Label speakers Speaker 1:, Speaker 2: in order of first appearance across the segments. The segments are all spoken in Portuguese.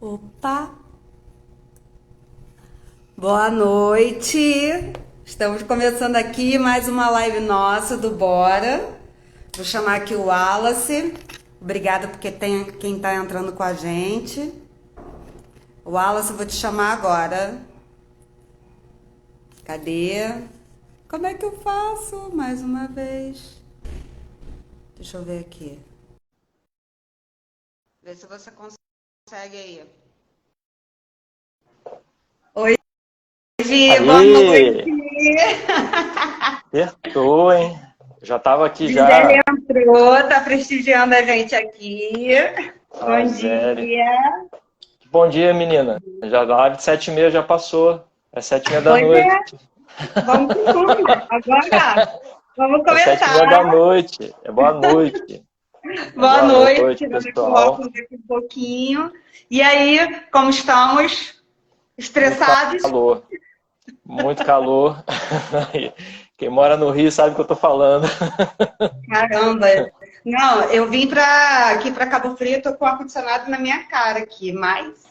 Speaker 1: Opa! Boa noite! Estamos começando aqui mais uma live nossa do Bora. Vou chamar aqui o Wallace. Obrigada porque tem quem está entrando com a gente. Wallace, eu vou te chamar agora. Cadê? Como é que eu faço? Mais uma vez. Deixa eu ver aqui. Vê se você consegue aí. Oi, Gi, boa
Speaker 2: Aí,
Speaker 1: noite.
Speaker 2: acertou, hein? Já estava aqui
Speaker 1: Gisele
Speaker 2: já.
Speaker 1: entrou, tá prestigiando a gente aqui.
Speaker 2: A
Speaker 1: Bom
Speaker 2: Zélia.
Speaker 1: dia.
Speaker 2: Bom dia, menina. Já a live de 7h30 já passou. É 7h30 da
Speaker 1: Pois
Speaker 2: noite.
Speaker 1: é, vamos que vamos. Agora, vamos
Speaker 2: É 7h30 da
Speaker 1: começar.
Speaker 2: noite. É boa noite. É
Speaker 1: Boa
Speaker 2: boa
Speaker 1: noite,
Speaker 2: noite,
Speaker 1: tirando aqui o
Speaker 2: pessoal.
Speaker 1: óculos aqui um pouquinho. E aí, como estamos?
Speaker 2: Muito
Speaker 1: Estressados?
Speaker 2: calor. Muito calor. Quem mora no Rio sabe o que eu tô falando.
Speaker 1: Caramba. Não, eu vim aqui para Cabo Frio, tô com o ar-condicionado na minha cara aqui, mas...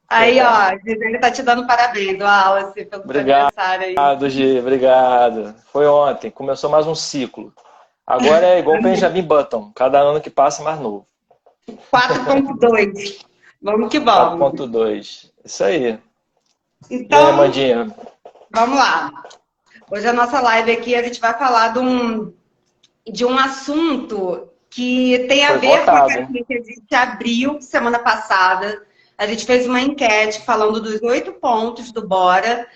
Speaker 1: Aí, ó,
Speaker 2: Verdade.
Speaker 1: a Gisele tá te dando parabéns, Wallace, pelo seu
Speaker 2: Obrigado,
Speaker 1: aniversário aí.
Speaker 2: Gi. Obrigado. Foi ontem. Começou mais um ciclo. Agora é igual o Benjamin Button. Cada ano que passa é mais novo.
Speaker 1: 4.2. Vamos que vamos.
Speaker 2: 4.2. Isso aí. E aí,
Speaker 1: Então,
Speaker 2: Amandinha?
Speaker 1: vamos lá. Hoje a nossa live aqui, a gente vai falar de um assunto que tem a
Speaker 2: Foi
Speaker 1: ver com a
Speaker 2: votado, hein?
Speaker 1: caixinha que a gente abriu semana passada. A gente fez uma enquete falando dos 8 pontos do Bora,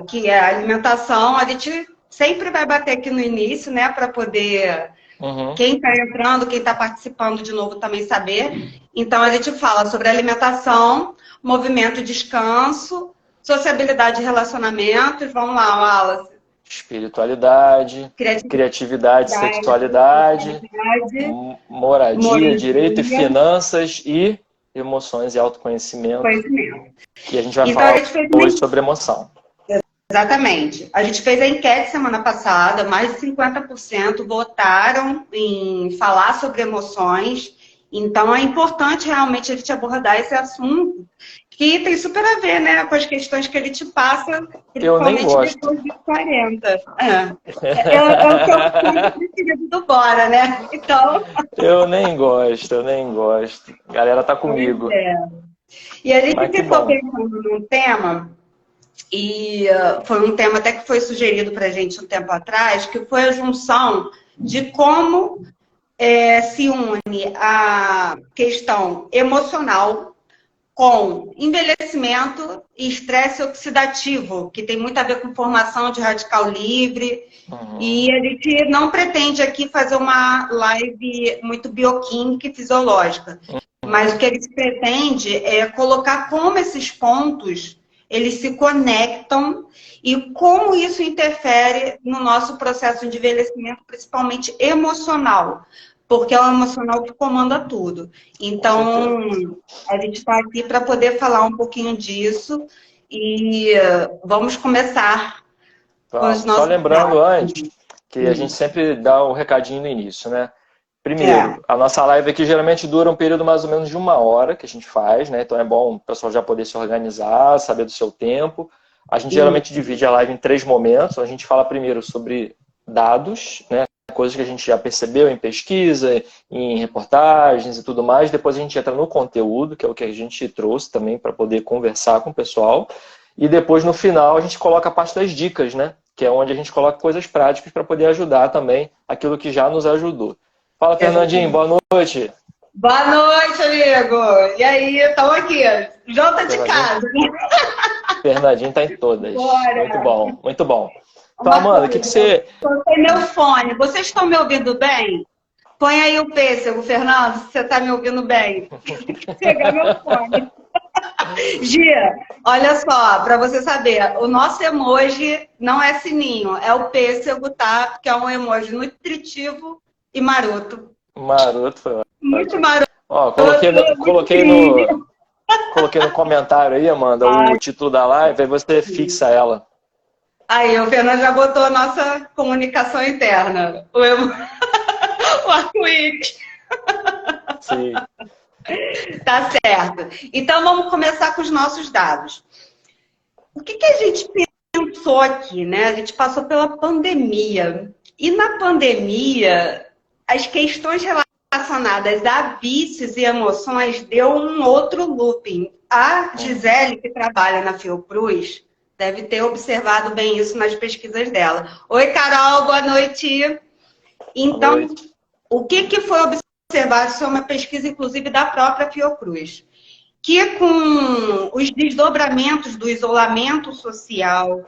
Speaker 1: que é a alimentação. A gente sempre vai bater aqui no início, né, para poder
Speaker 2: Uhum.
Speaker 1: quem está entrando, quem está participando de novo também saber. Então, a gente fala sobre alimentação, movimento, descanso, sociabilidade e relacionamentos. Vamos lá, Wallace.
Speaker 2: Espiritualidade,
Speaker 1: Criatividade,
Speaker 2: criatividade, sexualidade,
Speaker 1: sexualidade,
Speaker 2: moradia, direito e
Speaker 1: moradia,
Speaker 2: finanças e emoções e autoconhecimento.
Speaker 1: conhecimento.
Speaker 2: E a gente vai
Speaker 1: Então, a
Speaker 2: falar
Speaker 1: gente fez
Speaker 2: hoje sobre emoção.
Speaker 1: exatamente. A gente fez a enquete semana passada, mais de 50% votaram em falar sobre emoções. Então, é importante realmente a gente abordar esse assunto, que tem super a ver, né, com as questões que ele te passa,
Speaker 2: Eu nem
Speaker 1: principalmente
Speaker 2: gosto.
Speaker 1: depois dos 40. É o que eu sinto preferido do Bora, né? Então,
Speaker 2: Eu nem gosto, eu nem gosto. A galera tá
Speaker 1: pois
Speaker 2: comigo.
Speaker 1: é. E a gente
Speaker 2: Mas que
Speaker 1: ficou
Speaker 2: bom.
Speaker 1: pensando num tema. E foi um tema até que foi sugerido para a gente um tempo atrás, que foi a junção de como se une a questão emocional com envelhecimento e estresse oxidativo, que tem muito a ver com formação de radical livre.
Speaker 2: Uhum.
Speaker 1: E a gente não pretende aqui fazer uma live muito bioquímica e fisiológica, mas o
Speaker 2: Uhum.
Speaker 1: que a gente pretende é colocar como esses pontos eles se conectam e como isso interfere no nosso processo de envelhecimento, principalmente emocional, porque é o emocional que comanda tudo.
Speaker 2: Com certeza.
Speaker 1: Então, a gente está aqui para poder falar um pouquinho disso e vamos começar com os
Speaker 2: Vamos. Só
Speaker 1: nossos
Speaker 2: lembrando
Speaker 1: tópicos.
Speaker 2: antes que a gente sempre dá um recadinho no início, né?
Speaker 1: É,
Speaker 2: Primeiro, a nossa live aqui geralmente dura um período mais ou menos de 1 hora que a gente faz, né? Então é bom o pessoal já poder se organizar, saber do seu tempo. A gente geralmente
Speaker 1: isso,
Speaker 2: divide a live em 3 momentos. A gente fala primeiro sobre dados, né? Coisas que a gente já percebeu em pesquisa, em reportagens e tudo mais. Depois a gente entra no conteúdo, que é o que a gente trouxe também para poder conversar com o pessoal. E depois, no final, a gente coloca a parte das dicas, né? Que é onde a gente coloca coisas práticas para poder ajudar também aquilo que já nos ajudou. Fala, Fernandinho,
Speaker 1: exatamente.
Speaker 2: boa noite.
Speaker 1: Boa noite, amigo! E aí, estamos aqui, junta de
Speaker 2: Fernandinho,
Speaker 1: casa, né?
Speaker 2: Fernandinho tá em todas. Muito
Speaker 1: Bora!
Speaker 2: bom, muito bom. Então,
Speaker 1: Uma
Speaker 2: Amanda, o
Speaker 1: coisa,
Speaker 2: que que você...
Speaker 1: coloquei meu fone. Vocês estão me ouvindo bem? Põe aí o pêssego, Fernando, se você está me ouvindo bem. Tem que pegar meu fone. Gia, olha só, para você saber, o nosso emoji não é sininho, é o pêssego, tá? Porque é um emoji nutritivo e maroto.
Speaker 2: Maroto foi
Speaker 1: Muito
Speaker 2: ótimo.
Speaker 1: maroto,
Speaker 2: Ó,
Speaker 1: muito crime.
Speaker 2: coloquei no comentário aí, Amanda, o título da live, aí você fixa ela.
Speaker 1: Aí, o Fernando já botou a nossa comunicação interna. O arco-íris.
Speaker 2: Sim.
Speaker 1: Tá certo. Então, vamos começar com os nossos dados. O que a gente pensou aqui, né? A gente passou pela pandemia. E na pandemia, as questões relacionadas a vícios e emoções deu um outro looping. A Gisele, que trabalha na Fiocruz, deve ter observado bem isso nas pesquisas dela. Oi, Carol, boa noite. Então,
Speaker 2: Boa noite.
Speaker 1: o que foi observado? Isso é uma pesquisa, inclusive, da própria Fiocruz. Que com os desdobramentos do isolamento social,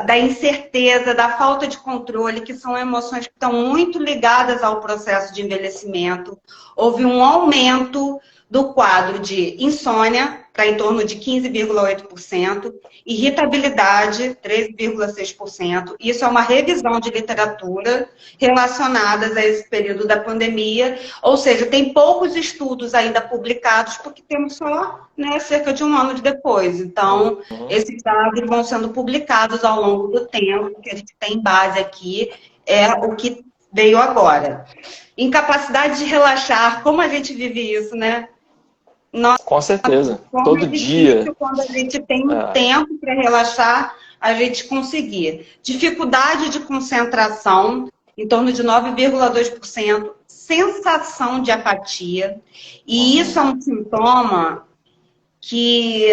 Speaker 1: da incerteza, da falta de controle, que são emoções que estão muito ligadas ao processo de envelhecimento, houve um aumento do quadro de insônia, para em torno de 15,8%, irritabilidade, 13,6%. Isso é uma revisão de literatura relacionadas a esse período da pandemia, ou seja, tem poucos estudos ainda publicados, porque temos só, né, cerca de um ano depois. Então, esses dados vão sendo publicados ao longo do tempo, o que a gente tem em base aqui é o que veio agora. Incapacidade de relaxar, como a gente vive isso, né? Nossa,
Speaker 2: com certeza, todo dia.
Speaker 1: Quando a gente tem um tempo para relaxar, a gente conseguir. Dificuldade de concentração, em torno de 9,2%. Sensação de apatia. E isso é um sintoma que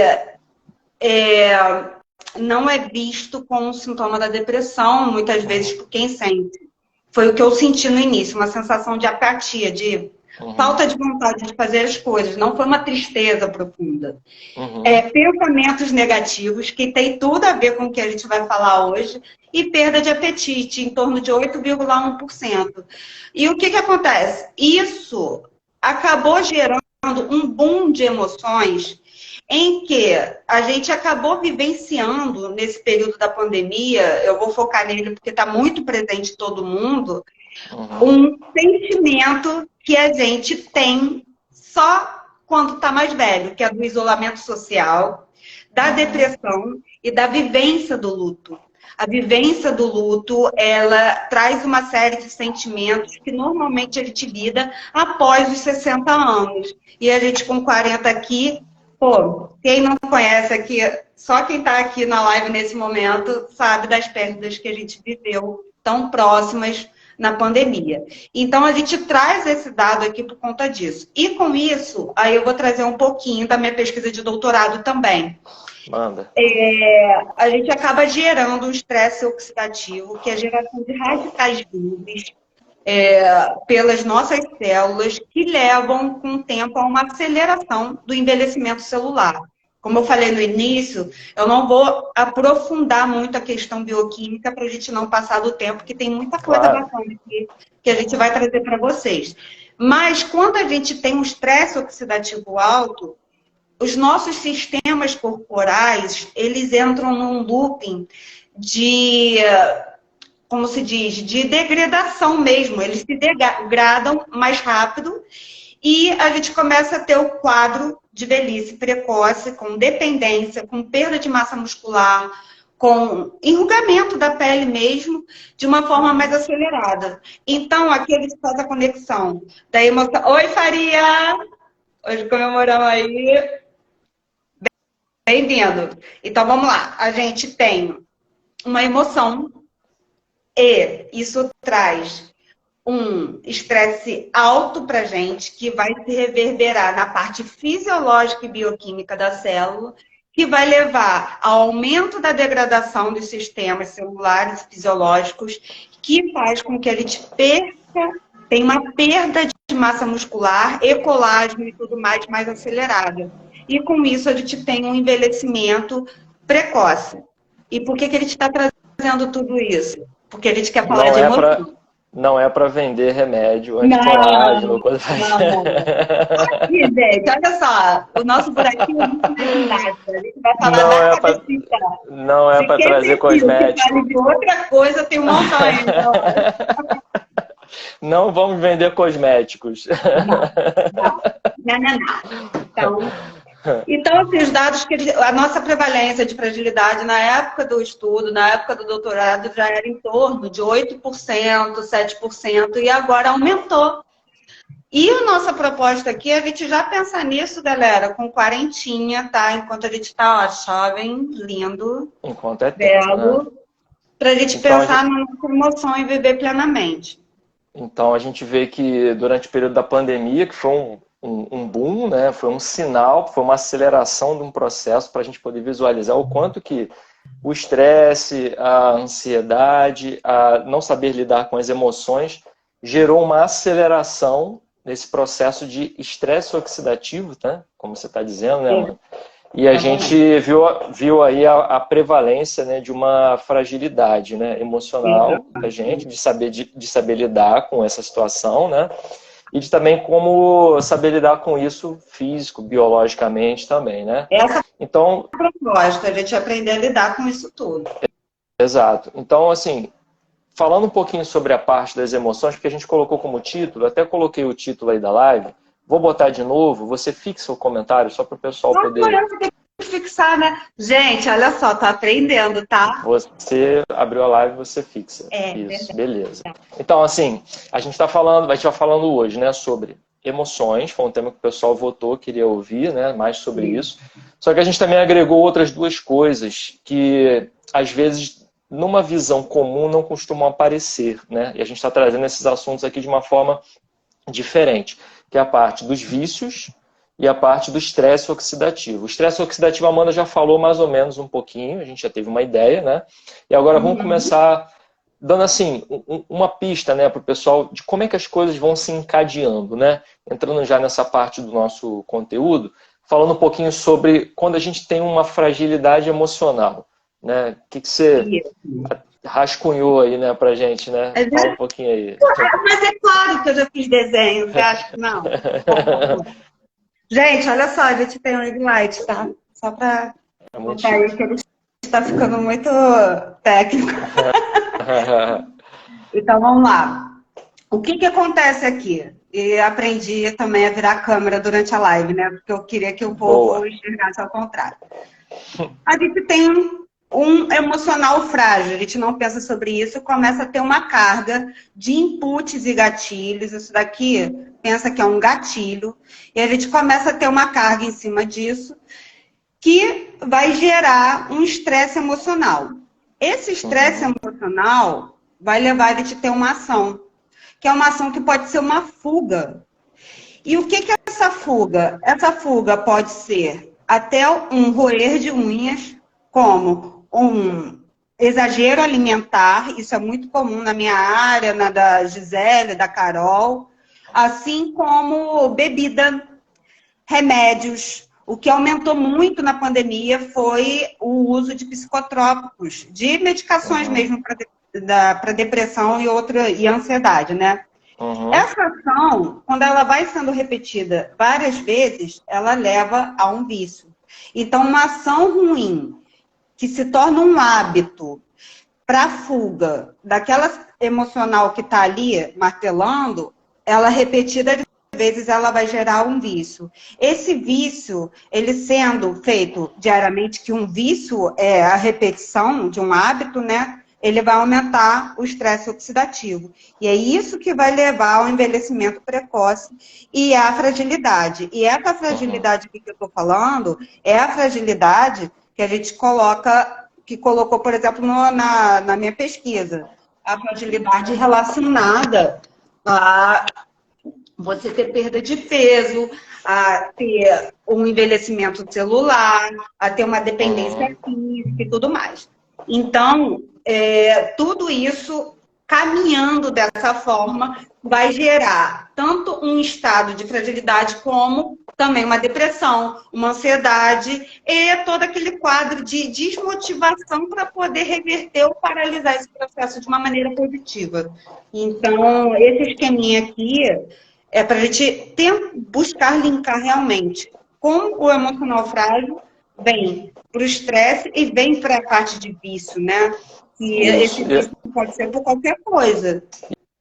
Speaker 1: não é visto como um sintoma da depressão, muitas vezes por quem sente. Foi o que eu senti no início, uma sensação de apatia, de falta de vontade de fazer as coisas. Não foi uma tristeza profunda. Pensamentos negativos, que tem tudo a ver com o que a gente vai falar hoje, e perda de apetite, em torno de 8,1%. E o que acontece? Isso acabou gerando um boom de emoções em que a gente acabou vivenciando nesse período da pandemia, eu vou focar nele porque está muito presente em todo mundo, um sentimento que a gente tem só quando está mais velho, que é do isolamento social, da depressão e da vivência do luto. A vivência do luto, ela traz uma série de sentimentos que normalmente a gente lida após os 60 anos. E a gente com 40 aqui, pô, quem não conhece aqui, só quem está aqui na live nesse momento sabe das perdas que a gente viveu tão próximas na pandemia. Então, a gente traz esse dado aqui por conta disso. E com isso, aí eu vou trazer um pouquinho da minha pesquisa de doutorado também.
Speaker 2: Manda.
Speaker 1: A gente acaba gerando um estresse oxidativo, que é a geração de radicais livres pelas nossas células, que levam com o tempo a uma aceleração do envelhecimento celular. Como eu falei no início, eu não vou aprofundar muito a questão bioquímica para a gente não passar do tempo, que tem muita coisa bacana aqui que a gente vai trazer para vocês. Mas quando a gente tem um estresse oxidativo alto, os nossos sistemas corporais, eles entram num looping de, como se diz, de degradação mesmo. Eles se degradam mais rápido e a gente começa a ter o quadro de velhice precoce, com dependência, com perda de massa muscular, com enrugamento da pele mesmo, de uma forma mais acelerada. Então, aqui eles fazem a conexão da emoção. Oi, Faria! Hoje comemoramos aí. Bem-vindo. Então, vamos lá. A gente tem uma emoção e isso traz um estresse alto para a gente, que vai se reverberar na parte fisiológica e bioquímica da célula, que vai levar ao aumento da degradação dos sistemas celulares e fisiológicos, que faz com que a gente tenha uma perda de massa muscular e colágeno e tudo mais acelerada. E com isso a gente tem um envelhecimento precoce. E por que a gente está trazendo tudo isso? Porque a gente quer falar de emoção.
Speaker 2: Não é para vender remédio, anticolágeno, coisa
Speaker 1: não. Aqui, gente, olha só, o nosso buraquinho é muito verdade. A gente vai falar da cabecita.
Speaker 2: Não é para trazer cosmético.
Speaker 1: Se de outra coisa, tem um montão aí.
Speaker 2: Não vamos vender cosméticos.
Speaker 1: Não. Então, assim, os dados que a nossa prevalência de fragilidade na época do estudo, na época do doutorado, já era em torno de 8%, 7%, e agora aumentou. E a nossa proposta aqui é a gente já pensar nisso, galera, com quarentinha, tá? Enquanto a gente tá, ó, jovem, lindo,
Speaker 2: Enquanto é tempo, né?
Speaker 1: belo, pra gente
Speaker 2: Então,
Speaker 1: pensar na nossa emoção e viver plenamente.
Speaker 2: Então a gente vê que durante o período da pandemia, que foi um boom, né? Foi um sinal, foi uma aceleração de um processo para a gente poder visualizar o quanto que o estresse, a ansiedade, a não saber lidar com as emoções gerou uma aceleração nesse processo de estresse oxidativo, né? Como você está dizendo, né, mano? E a gente viu aí a prevalência, né, de uma fragilidade, né, emocional da gente, de saber lidar com essa situação, né? E de também como saber lidar com isso físico, biologicamente também, né?
Speaker 1: Essa
Speaker 2: Então,
Speaker 1: é a proposta, a gente aprender a lidar com isso tudo.
Speaker 2: exato. Então, assim, falando um pouquinho sobre a parte das emoções, porque a gente colocou como título, até coloquei o título aí da live, vou botar de novo, você fixa o comentário só para o pessoal poder...
Speaker 1: Fixar, né? Gente, olha só, tô aprendendo, tá?
Speaker 2: Você abriu a live, você fixa. Isso, beleza. Então, assim, a gente vai estar falando hoje, né, sobre emoções, foi um tema que o pessoal votou, queria ouvir, né, mais sobre isso. Só que a gente também agregou outras duas coisas que, às vezes, numa visão comum não costumam aparecer, né? E a gente está trazendo esses assuntos aqui de uma forma diferente, que é a parte dos vícios e a parte do estresse oxidativo. O estresse oxidativo, a Amanda já falou mais ou menos um pouquinho, a gente já teve uma ideia, né? E agora vamos começar dando, assim, uma pista, né, para o pessoal de como é que as coisas vão se encadeando, né? Entrando já nessa parte do nosso conteúdo, falando um pouquinho sobre quando a gente tem uma fragilidade emocional, né? O que você rascunhou aí, né, pra gente, né? Fala um pouquinho aí.
Speaker 1: Mas é claro que eu já fiz desenho, você acha que não? Gente, olha só, a gente tem um ring light, tá? Só para contar aí que ele está ficando muito técnico. Então, vamos lá. O que acontece aqui? E aprendi também a virar câmera durante a live, né? Porque eu queria que o povo enxergasse ao contrário. A gente tem um emocional frágil, a gente não pensa sobre isso, começa a ter uma carga de inputs e gatilhos. Isso daqui, pensa que é um gatilho, e a gente começa a ter uma carga em cima disso, que vai gerar um estresse emocional. Esse estresse emocional vai levar a gente a ter uma ação, que é uma ação que pode ser uma fuga. E o que é essa fuga? Essa fuga pode ser até um roer de unhas, como um exagero alimentar, isso é muito comum na minha área, na da Gisele, da Carol, assim como bebida, remédios. O que aumentou muito na pandemia foi o uso de psicotrópicos, de medicações mesmo para depressão e ansiedade, né? Essa ação, quando ela vai sendo repetida várias vezes, ela leva a um vício. Então, uma ação ruim que se torna um hábito para fuga daquela emocional que está ali martelando, ela repetida de vezes ela vai gerar um vício. Esse vício, ele sendo feito diariamente, que um vício é a repetição de um hábito, né? Ele vai aumentar o estresse oxidativo. E é isso que vai levar ao envelhecimento precoce e à fragilidade. E essa fragilidade que eu estou falando é a fragilidade que a gente colocou, por exemplo, na minha pesquisa. A fragilidade relacionada a você ter perda de peso, a ter um envelhecimento celular, a ter uma dependência física e tudo mais. Então, tudo isso, caminhando dessa forma, vai gerar tanto um estado de fragilidade como também uma depressão, uma ansiedade e todo aquele quadro de desmotivação para poder reverter ou paralisar esse processo de uma maneira positiva. Então, esse esqueminha aqui é para a gente buscar linkar realmente como o emocional frágil vem para o estresse e vem para a parte de vício, né? E esse vício pode ser por qualquer coisa.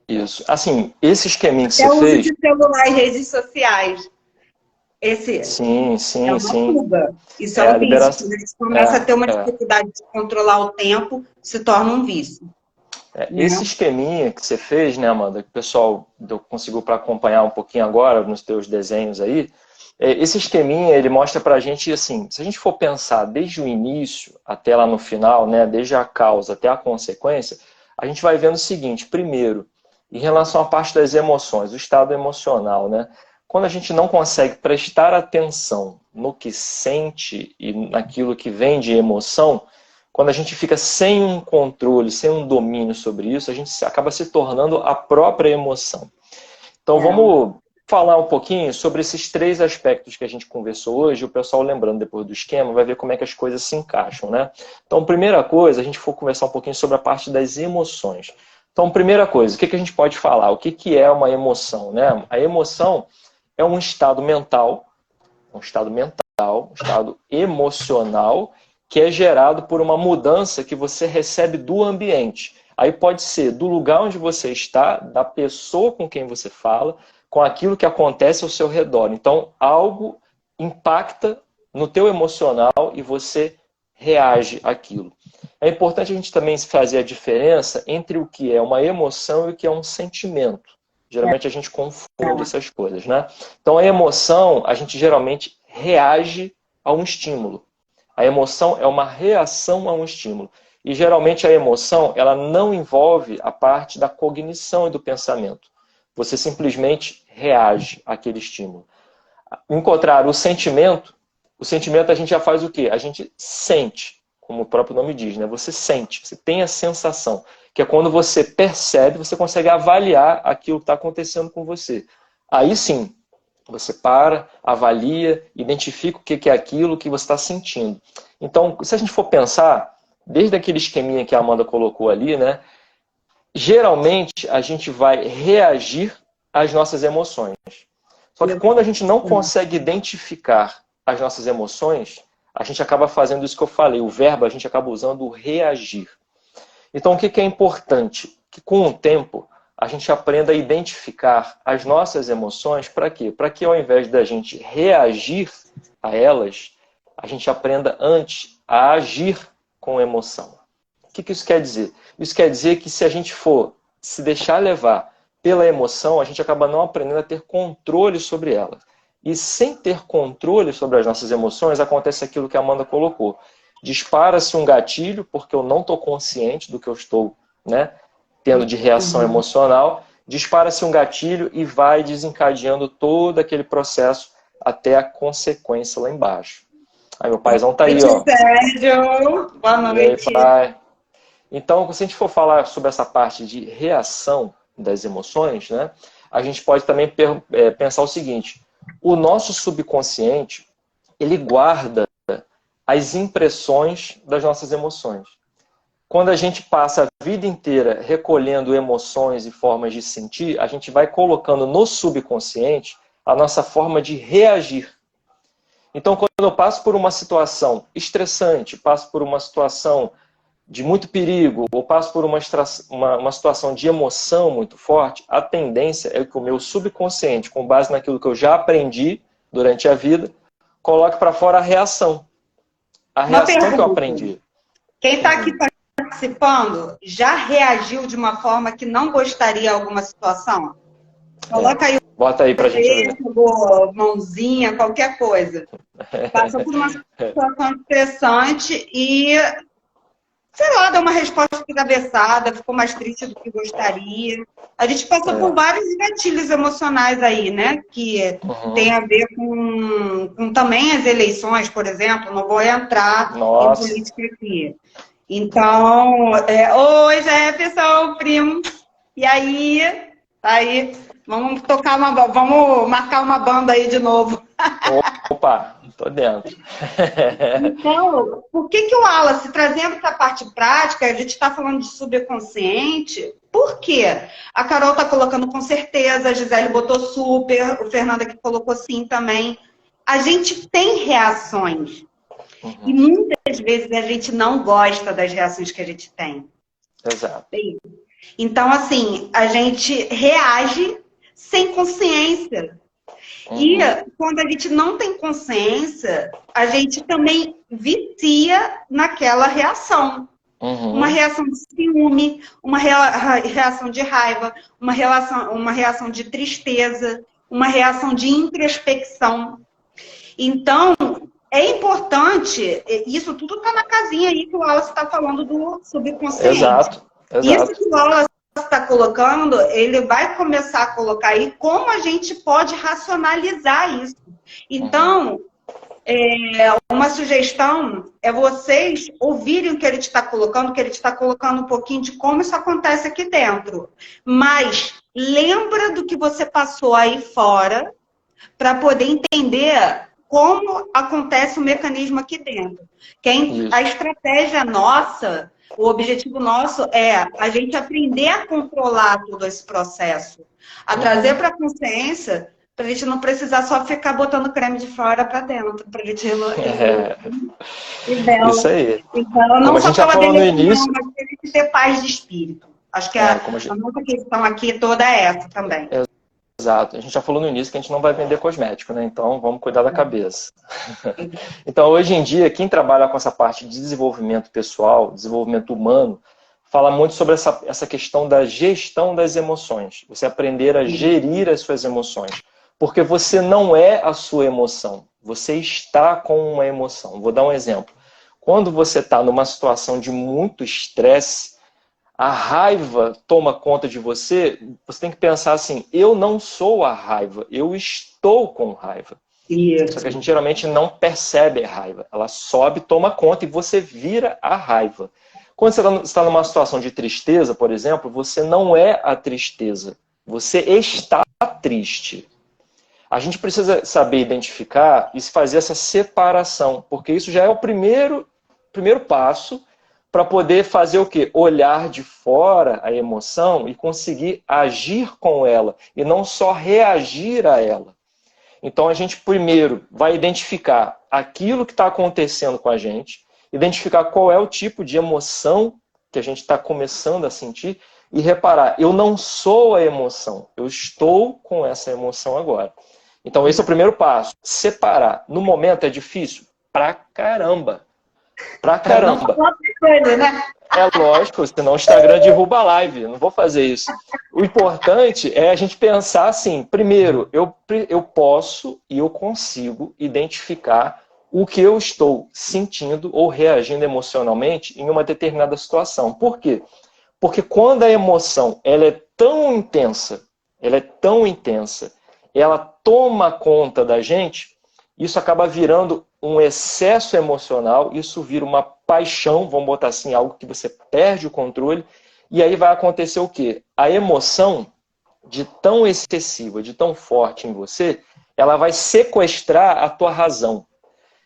Speaker 2: Isso. Assim, esse esqueminha que
Speaker 1: você fez...
Speaker 2: Até o uso
Speaker 1: de celular e redes sociais.
Speaker 2: Sim.
Speaker 1: É uma fuga. Isso é um vício. A gente começa a ter uma dificuldade de controlar o tempo, se torna um vício.
Speaker 2: Esse esqueminha que você fez, né, Amanda, que o pessoal conseguiu para acompanhar um pouquinho agora nos teus desenhos aí, esse esqueminha, ele mostra pra gente, assim, se a gente for pensar desde o início até lá no final, né, desde a causa até a consequência, a gente vai vendo o seguinte: primeiro, em relação à parte das emoções, o estado emocional, né, quando a gente não consegue prestar atenção no que sente e naquilo que vem de emoção, quando a gente fica sem um controle, sem um domínio sobre isso, a gente acaba se tornando a própria emoção. Então vamos falar um pouquinho sobre esses 3 aspectos que a gente conversou hoje. O pessoal, lembrando depois do esquema, vai ver como é que as coisas se encaixam, né? Então, primeira coisa, a gente for conversar um pouquinho sobre a parte das emoções. Então, primeira coisa, o que a gente pode falar? O que é uma emoção, né? A emoção é um estado mental, um estado emocional, que é gerado por uma mudança que você recebe do ambiente. Aí pode ser do lugar onde você está, da pessoa com quem você fala, com aquilo que acontece ao seu redor. Então, algo impacta no teu emocional e você reage àquilo. É importante a gente também fazer a diferença entre o que é uma emoção e o que é um sentimento. Geralmente a gente confunde essas coisas, né? Então, a emoção, a gente geralmente reage a um estímulo. A emoção é uma reação a um estímulo. E geralmente a emoção, ela não envolve a parte da cognição e do pensamento. Você simplesmente reage àquele estímulo. Encontrar o sentimento a gente já faz o quê? A gente sente, como o próprio nome diz, né? Você sente, você tem a sensação, que é quando você percebe, você consegue avaliar aquilo que está acontecendo com você. Aí sim, você para, avalia, identifica o que é aquilo que você está sentindo. Então, se a gente for pensar, desde aquele esqueminha que a Amanda colocou ali, né? Geralmente, a gente vai reagir às nossas emoções. Só que quando a gente não consegue identificar as nossas emoções, a gente acaba fazendo isso que eu falei, o verbo a gente acaba usando o reagir. Então, o que é importante? Que com o tempo, a gente aprenda a identificar as nossas emoções. Para quê? Para que ao invés da gente reagir a elas, a gente aprenda antes a agir com emoção. O que isso quer dizer? Isso quer dizer que se a gente for se deixar levar pela emoção, a gente acaba não aprendendo a ter controle sobre ela. E sem ter controle sobre as nossas emoções, acontece aquilo que a Amanda colocou. Dispara-se um gatilho, porque eu não estou consciente do que eu estou, né, tendo de reação emocional. Dispara-se um gatilho e vai desencadeando todo aquele processo até a consequência lá embaixo. Aí meu paizão tá aí, ó.
Speaker 1: Sérgio, boa noite.
Speaker 2: E aí, pai? Então, se a gente for falar sobre essa parte de reação das emoções, né, a gente pode também pensar o seguinte: o nosso subconsciente, ele guarda as impressões das nossas emoções. Quando a gente passa a vida inteira recolhendo emoções e formas de sentir, a gente vai colocando no subconsciente a nossa forma de reagir. Então, quando eu passo por uma situação estressante, passo por uma situação de muito perigo, ou passo por uma situação de emoção muito forte, a tendência é que o meu subconsciente, com base naquilo que eu já aprendi durante a vida, coloque para fora a reação. A reação que eu aprendi.
Speaker 1: Quem está aqui participando já reagiu de uma forma que não gostaria a alguma situação? Coloca aí.
Speaker 2: Bota aí pra gente ver.
Speaker 1: Mãozinha, qualquer coisa. Passou por uma situação estressante e, sei lá, deu uma resposta atravessada, ficou mais triste do que gostaria. A gente passou por vários gatilhos emocionais aí, né? Que tem a ver com também as eleições, por exemplo. Não vou entrar em política aqui. Então, oi, Jefferson, primo. E aí, vamos vamos marcar uma banda aí de novo.
Speaker 2: Opa, tô dentro.
Speaker 1: Então, por que o Wallace, trazendo essa parte prática, a gente está falando de subconsciente, por quê? A Carol está colocando com certeza, a Gisele botou super, o Fernando aqui colocou sim também. A gente tem reações. E muitas vezes a gente não gosta das reações que a gente tem.
Speaker 2: Exato.
Speaker 1: Então, assim, a gente reage sem consciência. E quando a gente não tem consciência, a gente também vicia naquela reação. Uma reação de ciúme, uma reação de raiva, uma reação de tristeza, uma reação de introspecção. Então, é importante, isso tudo está na casinha aí que o Wallace está falando do subconsciente.
Speaker 2: Exato.
Speaker 1: Isso que o Wallace está colocando, ele vai começar a colocar aí como a gente pode racionalizar isso. Então, uma sugestão é vocês ouvirem o que ele está colocando, que ele está colocando um pouquinho de como isso acontece aqui dentro. Mas lembra do que você passou aí fora para poder entender como acontece o mecanismo aqui dentro. A estratégia nossa, o objetivo nosso é a gente aprender a controlar todo esse processo, a trazer para a consciência, para a gente não precisar só ficar botando creme de fora para dentro, para a gente
Speaker 2: Isso aí.
Speaker 1: Então, não só pela beleza, mas para a gente ter paz de espírito. Acho que a nossa questão aqui toda é essa também.
Speaker 2: Exato. A gente já falou no início que a gente não vai vender cosmético, né? Então, vamos cuidar da cabeça. Então, hoje em dia, quem trabalha com essa parte de desenvolvimento pessoal, desenvolvimento humano, fala muito sobre essa questão da gestão das emoções. Você aprender a gerir as suas emoções. Porque você não é a sua emoção. Você está com uma emoção. Vou dar um exemplo. Quando você está numa situação de muito estresse, a raiva toma conta de você, você tem que pensar assim, eu não sou a raiva, eu estou com raiva.
Speaker 1: Isso.
Speaker 2: Só que a gente geralmente não percebe a raiva. Ela sobe, toma conta e você vira a raiva. Quando você está numa situação de tristeza, por exemplo, você não é a tristeza. Você está triste. A gente precisa saber identificar e fazer essa separação, porque isso já é o primeiro passo para poder fazer o quê? Olhar de fora a emoção e conseguir agir com ela e não só reagir a ela. Então a gente primeiro vai identificar aquilo que está acontecendo com a gente, identificar qual é o tipo de emoção que a gente está começando a sentir e reparar, eu não sou a emoção, eu estou com essa emoção agora. Então esse é o primeiro passo, separar. No momento é difícil? Pra caramba. Pra caramba. É lógico, senão o Instagram derruba a live. Eu não vou fazer isso. O importante é a gente pensar assim, primeiro, eu posso e eu consigo identificar o que eu estou sentindo ou reagindo emocionalmente em uma determinada situação. Por quê? Porque quando a emoção ela é tão intensa, ela toma conta da gente, isso acaba virando um excesso emocional, isso vira uma paixão, vamos botar assim, algo que você perde o controle, e aí vai acontecer o quê? A emoção, de tão excessiva, de tão forte em você, ela vai sequestrar a tua razão.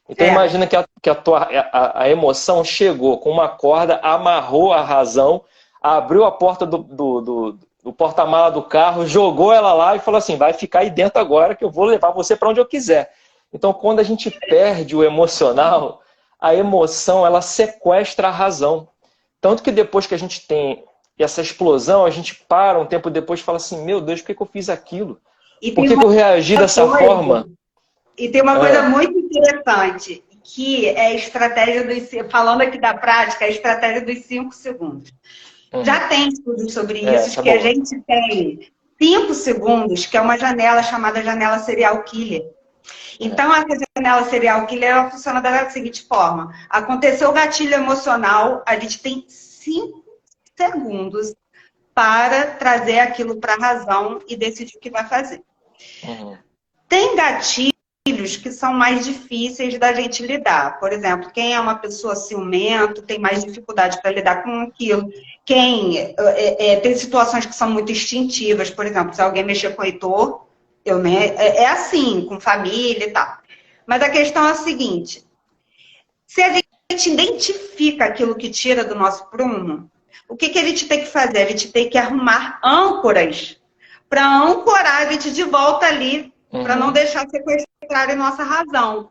Speaker 2: Então imagina que a emoção chegou com uma corda, amarrou a razão, abriu a porta do porta-mala do carro, jogou ela lá e falou assim, vai ficar aí dentro agora que eu vou levar você para onde eu quiser. Então, quando a gente perde o emocional, a emoção ela sequestra a razão. Tanto que depois que a gente tem essa explosão, a gente para um tempo depois e fala assim, meu Deus, por que eu fiz aquilo? Por que eu reagi dessa forma?
Speaker 1: E tem uma coisa muito interessante, que é a estratégia falando aqui da prática, a estratégia dos 5 segundos. Já tem estudos sobre isso, que a gente tem 5 segundos, que é uma janela chamada janela serial killer. Então, essa janela serial killer ela funciona da seguinte forma. Aconteceu o gatilho emocional, a gente tem 5 segundos para trazer aquilo para a razão e decidir o que vai fazer. Tem gatilhos que são mais difíceis da gente lidar. Por exemplo, quem é uma pessoa ciumenta tem mais dificuldade para lidar com aquilo. Quem tem situações que são muito instintivas, por exemplo, se alguém mexer com o Heitor, é assim, com família e tal. Mas a questão é a seguinte, se a gente identifica aquilo que tira do nosso prumo, o que a gente tem que fazer? A gente tem que arrumar âncoras para ancorar a gente de volta ali, para não deixar sequestrar a nossa razão.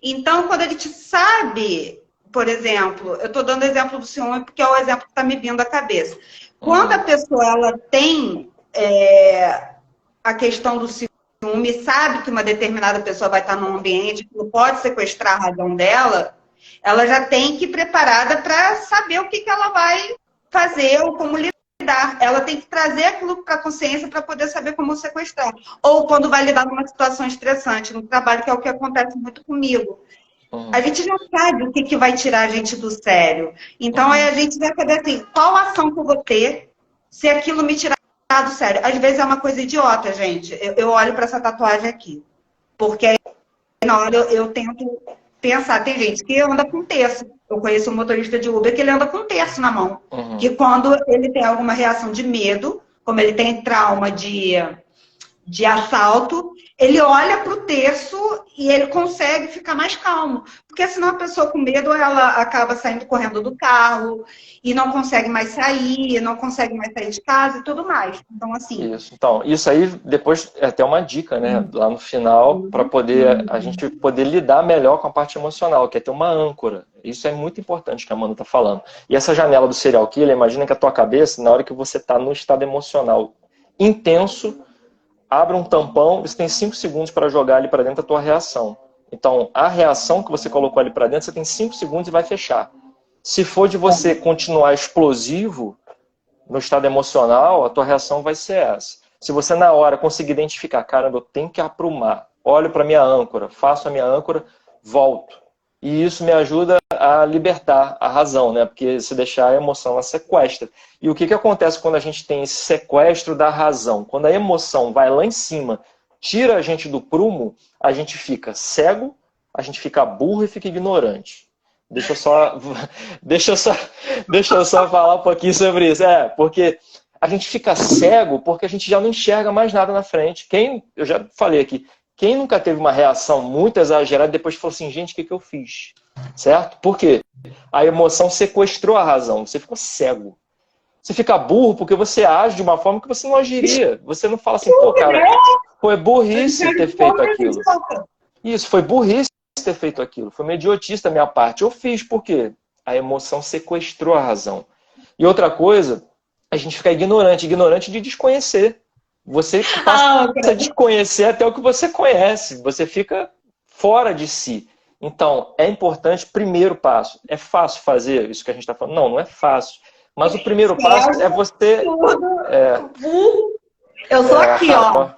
Speaker 1: Então, quando a gente sabe, por exemplo, eu estou dando o exemplo do ciúme porque é o exemplo que está me vindo à cabeça. Quando a pessoa ela tem a questão do ciúme, sabe que uma determinada pessoa vai estar num ambiente que não pode sequestrar a razão dela, ela já tem que ir preparada para saber o que ela vai fazer ou como lidar. Ela tem que trazer aquilo para a consciência para poder saber como sequestrar. Ou quando vai lidar numa situação estressante no trabalho, que é o que acontece muito comigo. A gente já sabe o que vai tirar a gente do sério. Então, aí a gente vai saber assim, qual ação que eu vou ter se aquilo me tirar do sério. Às vezes é uma coisa idiota, gente. Eu olho para essa tatuagem aqui. Porque aí, na hora eu tento pensar. Tem gente que anda com terço. Eu conheço um motorista de Uber que ele anda com um terço na mão. Que quando ele tem alguma reação de medo, como ele tem trauma de assalto, ele olha para o terço e ele consegue ficar mais calmo. Porque senão a pessoa com medo, ela acaba saindo correndo do carro e não consegue mais sair, não consegue mais sair de casa e tudo mais. Então, assim...
Speaker 2: Isso. Então, isso aí depois é até uma dica, né? Lá no final, para poder a gente poder lidar melhor com a parte emocional, que é ter uma âncora. Isso é muito importante que a Amanda está falando. E essa janela do serial killer, imagina que a tua cabeça, na hora que você está no estado emocional intenso, abre um tampão, você tem 5 segundos para jogar ali para dentro a tua reação. Então, a reação que você colocou ali para dentro, você tem 5 segundos e vai fechar. Se for de você continuar explosivo no estado emocional, a tua reação vai ser essa. Se você na hora conseguir identificar, caramba, eu tenho que aprumar, olho para minha âncora, faço a minha âncora, volto. E isso me ajuda a libertar a razão, né? Porque se deixar a emoção, ela sequestra. E o que acontece quando a gente tem esse sequestro da razão? Quando a emoção vai lá em cima, tira a gente do prumo, a gente fica cego, a gente fica burro e fica ignorante. Deixa eu só falar um pouquinho sobre isso. Porque a gente fica cego porque a gente já não enxerga mais nada na frente. Eu já falei aqui, quem nunca teve uma reação muito exagerada e depois falou assim, gente, o que eu fiz? Certo? Por quê? A emoção sequestrou a razão, você ficou cego. Você fica burro porque você age de uma forma que você não agiria. Você não fala assim, pô, cara, foi burrice ter feito aquilo. Isso, foi burrice ter feito aquilo. Foi uma idiotice da minha parte. Eu fiz, por quê? A emoção sequestrou a razão. E outra coisa, a gente fica ignorante de desconhecer. Você passa a desconhecer até o que você conhece. Você fica fora de si. Então, é importante, primeiro passo. É fácil fazer isso que a gente está falando? Não, não é fácil. Mas o primeiro passo é você...
Speaker 1: Eu sou aqui, ó.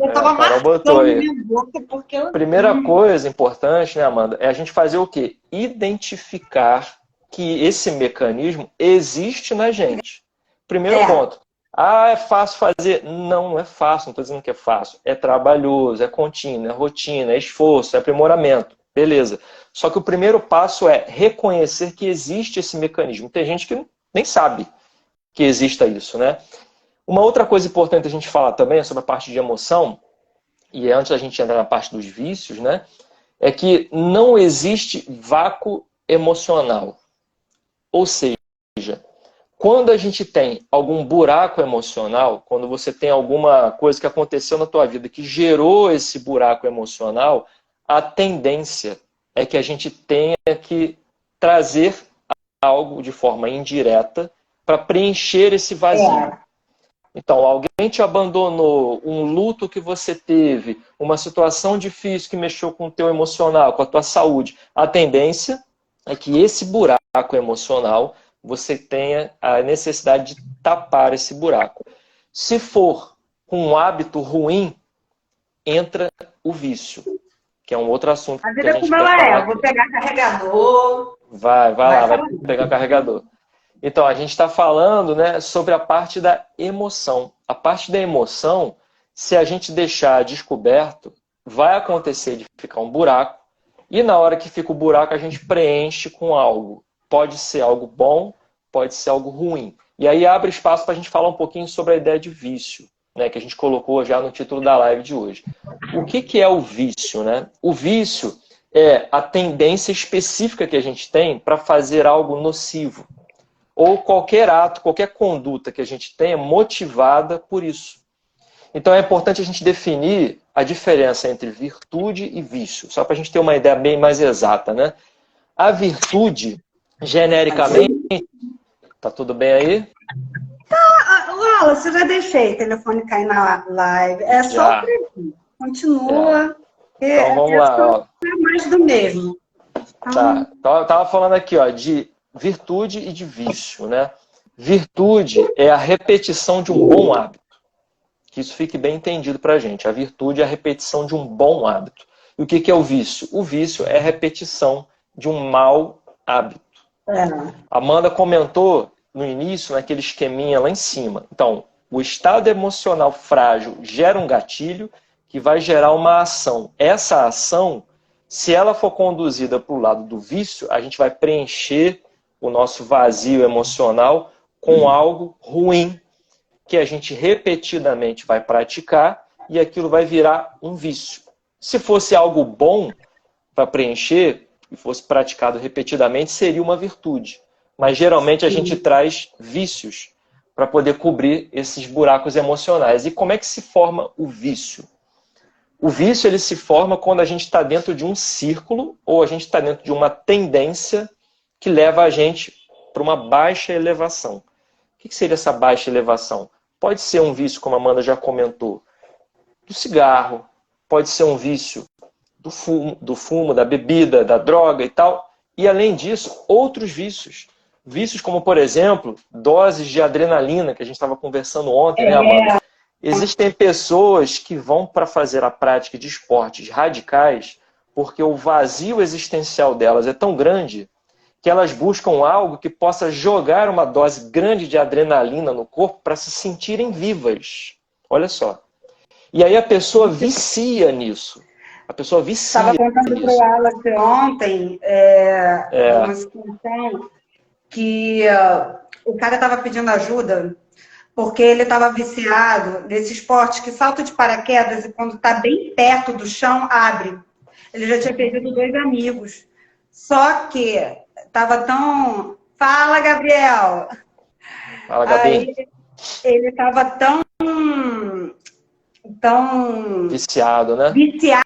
Speaker 1: Eu tava
Speaker 2: marcando
Speaker 1: minha boca porque eu...
Speaker 2: Primeira coisa importante, né, Amanda, é a gente fazer o quê? Identificar que esse mecanismo existe na gente. Primeiro ponto. É fácil fazer? Não, não é fácil, não estou dizendo que é fácil. É trabalhoso, é contínuo, é rotina, é esforço, é aprimoramento. Beleza. Só que o primeiro passo é reconhecer que existe esse mecanismo. Tem gente que nem sabe que exista isso, né? Uma outra coisa importante a gente falar também é sobre a parte de emoção, e antes da gente entrar na parte dos vícios, né? É que não existe vácuo emocional. Ou seja, quando a gente tem algum buraco emocional, quando você tem alguma coisa que aconteceu na tua vida que gerou esse buraco emocional, a tendência é que a gente tenha que trazer algo de forma indireta para preencher esse vazio. Então, alguém te abandonou, um luto que você teve, uma situação difícil que mexeu com o teu emocional, com a tua saúde. A tendência é que esse buraco emocional, você tenha a necessidade de tapar esse buraco. Se for com um hábito ruim, entra o vício, que é um outro assunto.
Speaker 1: A vida como ela é, eu vou pegar carregador.
Speaker 2: Vai pegar carregador. Então, a gente está falando, né, sobre a parte da emoção. A parte da emoção, se a gente deixar descoberto, vai acontecer de ficar um buraco, e na hora que fica o buraco, a gente preenche com algo. Pode ser algo bom, pode ser algo ruim. E aí abre espaço para a gente falar um pouquinho sobre a ideia de vício, né, que a gente colocou já no título da live de hoje. O que é o vício, né? O vício é a tendência específica que a gente tem para fazer algo nocivo. Ou qualquer ato, qualquer conduta que a gente tenha motivada por isso. Então é importante a gente definir a diferença entre virtude e vício, só para a gente ter uma ideia bem mais exata, né? A virtude, genericamente... Tá tudo bem aí?
Speaker 1: Tá, Wallace, eu já deixei o telefone cair na live. É só prever. Continua.
Speaker 2: Então vamos lá.
Speaker 1: É mais do mesmo.
Speaker 2: Tá. Tava falando aqui, ó, de virtude e de vício, né? Virtude é a repetição de um bom hábito. Que isso fique bem entendido pra gente. A virtude é a repetição de um bom hábito. E o que é o vício? O vício é a repetição de um mau hábito. A Amanda comentou no início, naquele esqueminha lá em cima. Então, o estado emocional frágil gera um gatilho que vai gerar uma ação. Essa ação, se ela for conduzida para o lado do vício, a gente vai preencher o nosso vazio emocional com algo ruim, que a gente repetidamente vai praticar e aquilo vai virar um vício. Se fosse algo bom para preencher e fosse praticado repetidamente, seria uma virtude. Mas geralmente a gente traz vícios para poder cobrir esses buracos emocionais. E como é que se forma o vício? O vício ele se forma quando a gente está dentro de um círculo ou a gente está dentro de uma tendência que leva a gente para uma baixa elevação. O que seria essa baixa elevação? Pode ser um vício, como a Amanda já comentou, do cigarro, pode ser um vício do fumo, da bebida, da droga e tal. E além disso, outros vícios. Vícios como, por exemplo, doses de adrenalina, que a gente estava conversando ontem, né, Amanda? Existem pessoas que vão para fazer a prática de esportes radicais porque o vazio existencial delas é tão grande que elas buscam algo que possa jogar uma dose grande de adrenalina no corpo para se sentirem vivas. Olha só. E aí a pessoa vicia nisso. A pessoa vicia nisso.
Speaker 1: Estava contando para o Wallace ontem uma situação que o cara estava pedindo ajuda porque ele estava viciado nesse esporte que salta de paraquedas e quando está bem perto do chão, abre. Ele já tinha perdido 2 amigos. Só que estava tão... Fala, Gabriel!
Speaker 2: Fala, Gabi.
Speaker 1: Aí, ele estava tão
Speaker 2: viciado, né?
Speaker 1: Viciado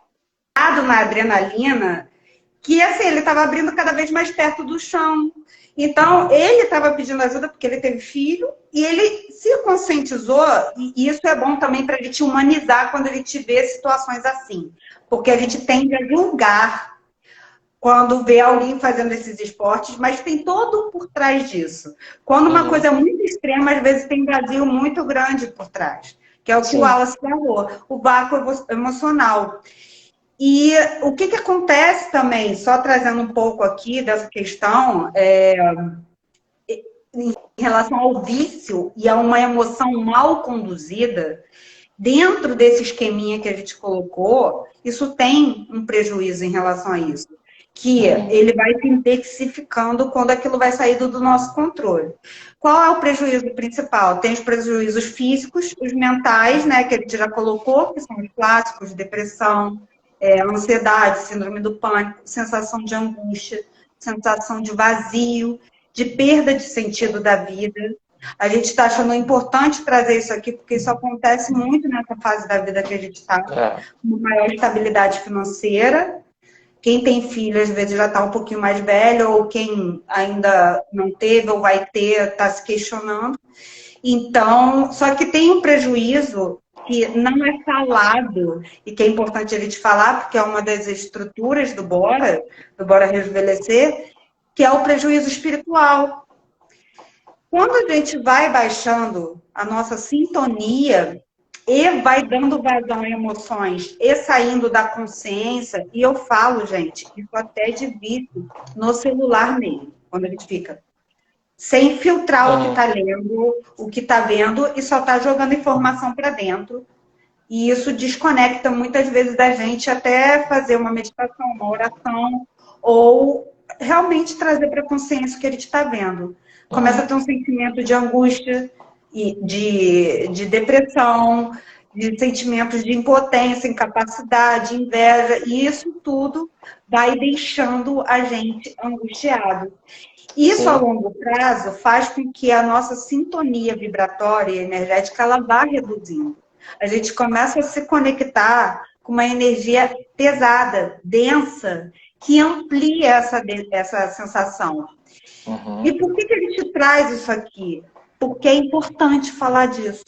Speaker 1: na adrenalina que assim, ele estava abrindo cada vez mais perto do chão. Então, ele estava pedindo ajuda porque ele teve filho e ele se conscientizou, e isso é bom também para a gente humanizar quando a gente vê situações assim. Porque a gente tende a julgar quando vê alguém fazendo esses esportes, mas tem todo por trás disso. Quando uma coisa é muito extrema, às vezes tem vazio muito grande por trás, que é o que o Wallace falou, o vácuo emocional. E o que acontece também, só trazendo um pouco aqui dessa questão, em relação ao vício e a uma emoção mal conduzida, dentro desse esqueminha que a gente colocou, isso tem um prejuízo em relação a isso. Que ele vai se intensificando quando aquilo vai sair do nosso controle. Qual é o prejuízo principal? Tem os prejuízos físicos, os mentais, né, que a gente já colocou, que são os clássicos, depressão, ansiedade, síndrome do pânico, sensação de angústia, sensação de vazio, de perda de sentido da vida. A gente está achando importante trazer isso aqui, porque isso acontece muito nessa fase da vida que a gente está, com maior estabilidade financeira. Quem tem filho, às vezes, já está um pouquinho mais velho, ou quem ainda não teve ou vai ter, está se questionando. Então, só que tem um prejuízo que não é falado, e que é importante a gente falar, porque é uma das estruturas do Bora Rejuvenescer, que é o prejuízo espiritual. Quando a gente vai baixando a nossa sintonia e vai dando vazão a emoções e saindo da consciência, e eu falo, gente, isso até de vício no celular mesmo, quando a gente fica sem filtrar o que está lendo, o que está vendo, e só está jogando informação para dentro. E isso desconecta muitas vezes da gente até fazer uma meditação, uma oração, ou realmente trazer para a consciência o que a gente está vendo. Começa a ter um sentimento de angústia, de depressão, de sentimentos de impotência, incapacidade, inveja, e isso tudo vai deixando a gente angustiado. Isso, a longo prazo, faz com que a nossa sintonia vibratória e energética ela vá reduzindo. A gente começa a se conectar com uma energia pesada, densa, que amplia essa sensação. E por que a gente traz isso aqui? Porque é importante falar disso.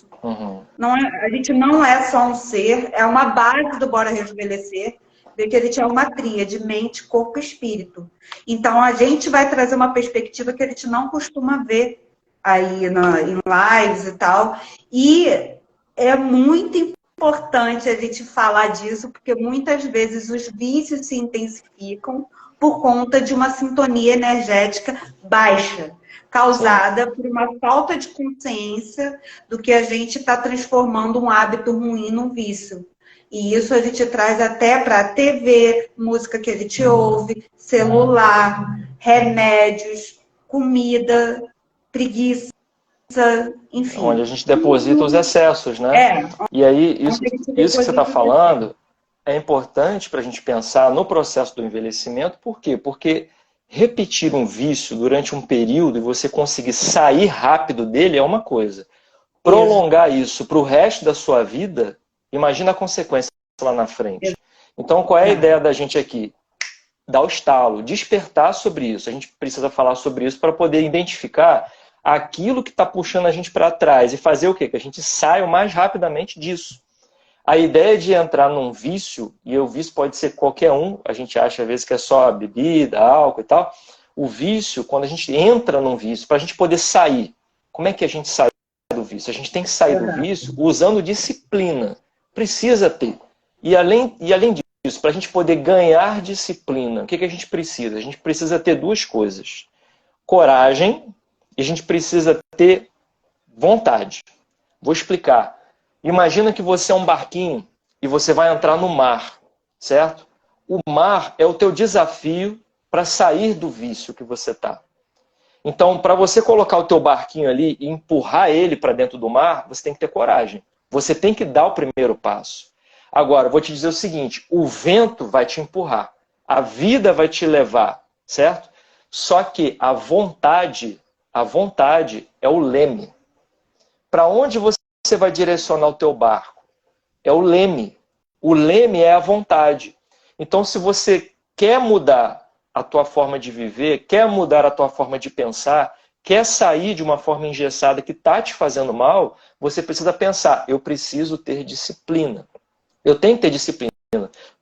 Speaker 1: Não é, a gente não é só um ser, é uma base do Bora Rejuvenescer, ver que ele tinha uma tríade, mente, corpo e espírito. Então, a gente vai trazer uma perspectiva que a gente não costuma ver aí em lives e tal. E é muito importante a gente falar disso, porque muitas vezes os vícios se intensificam por conta de uma sintonia energética baixa, causada por uma falta de consciência do que a gente está transformando um hábito ruim num vício. E isso a gente traz até para a TV, música que a gente ouve, celular, remédios, comida, preguiça, enfim.
Speaker 2: Onde a gente deposita os excessos, né? E aí, isso que você está falando é importante para a gente pensar no processo do envelhecimento. Por quê? Porque repetir um vício durante um período e você conseguir sair rápido dele é uma coisa. Prolongar isso para o resto da sua vida, imagina a consequência lá na frente. Então, qual é a ideia da gente aqui? Dar o estalo, despertar sobre isso. A gente precisa falar sobre isso para poder identificar aquilo que está puxando a gente para trás e fazer o quê? Que a gente saia o mais rapidamente disso. A ideia de entrar num vício, e o vício pode ser qualquer um, a gente acha às vezes que é só bebida, álcool e tal. O vício, quando a gente entra num vício, para a gente poder sair, como é que a gente sai do vício? A gente tem que sair do vício usando disciplina. Precisa ter. E além disso, para a gente poder ganhar disciplina, o que a gente precisa? A gente precisa ter duas coisas. Coragem e a gente precisa ter vontade. Vou explicar. Imagina que você é um barquinho e você vai entrar no mar, certo? O mar é o teu desafio para sair do vício que você está. Então, para você colocar o teu barquinho ali e empurrar ele para dentro do mar, você tem que ter coragem. Você tem que dar o primeiro passo. Agora, eu vou te dizer o seguinte, o vento vai te empurrar, a vida vai te levar, certo? Só que a vontade é o leme. Para onde você vai direcionar o teu barco? É o leme. O leme é a vontade. Então, se você quer mudar a tua forma de viver, quer mudar a tua forma de pensar, quer sair de uma forma engessada que está te fazendo mal, você precisa pensar, eu preciso ter disciplina. Eu tenho que ter disciplina.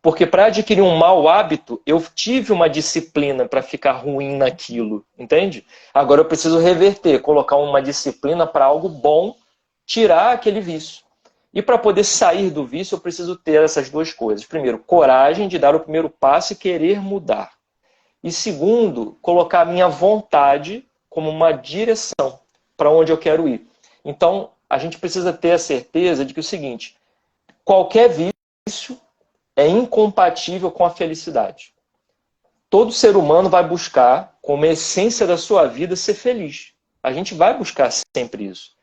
Speaker 2: Porque para adquirir um mau hábito, eu tive uma disciplina para ficar ruim naquilo. Entende? Agora eu preciso reverter, colocar uma disciplina para algo bom, tirar aquele vício. E para poder sair do vício, eu preciso ter essas duas coisas. Primeiro, coragem de dar o primeiro passo e querer mudar. E segundo, colocar a minha vontade como uma direção para onde eu quero ir. Então, a gente precisa ter a certeza de que é o seguinte, qualquer vício é incompatível com a felicidade. Todo ser humano vai buscar, como essência da sua vida, ser feliz. A gente vai buscar sempre isso.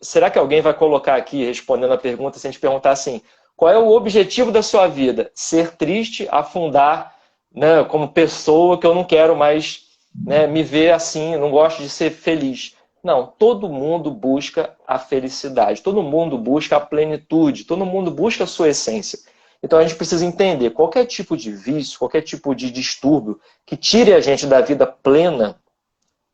Speaker 2: Será que alguém vai colocar aqui, respondendo a pergunta, se a gente perguntar assim, qual é o objetivo da sua vida? Ser triste, afundar, né, como pessoa que eu não quero mais, né, me ver assim, não gosto de ser feliz. Não, todo mundo busca a felicidade, todo mundo busca a plenitude, todo mundo busca a sua essência. Então a gente precisa entender, qualquer tipo de vício, qualquer tipo de distúrbio que tire a gente da vida plena,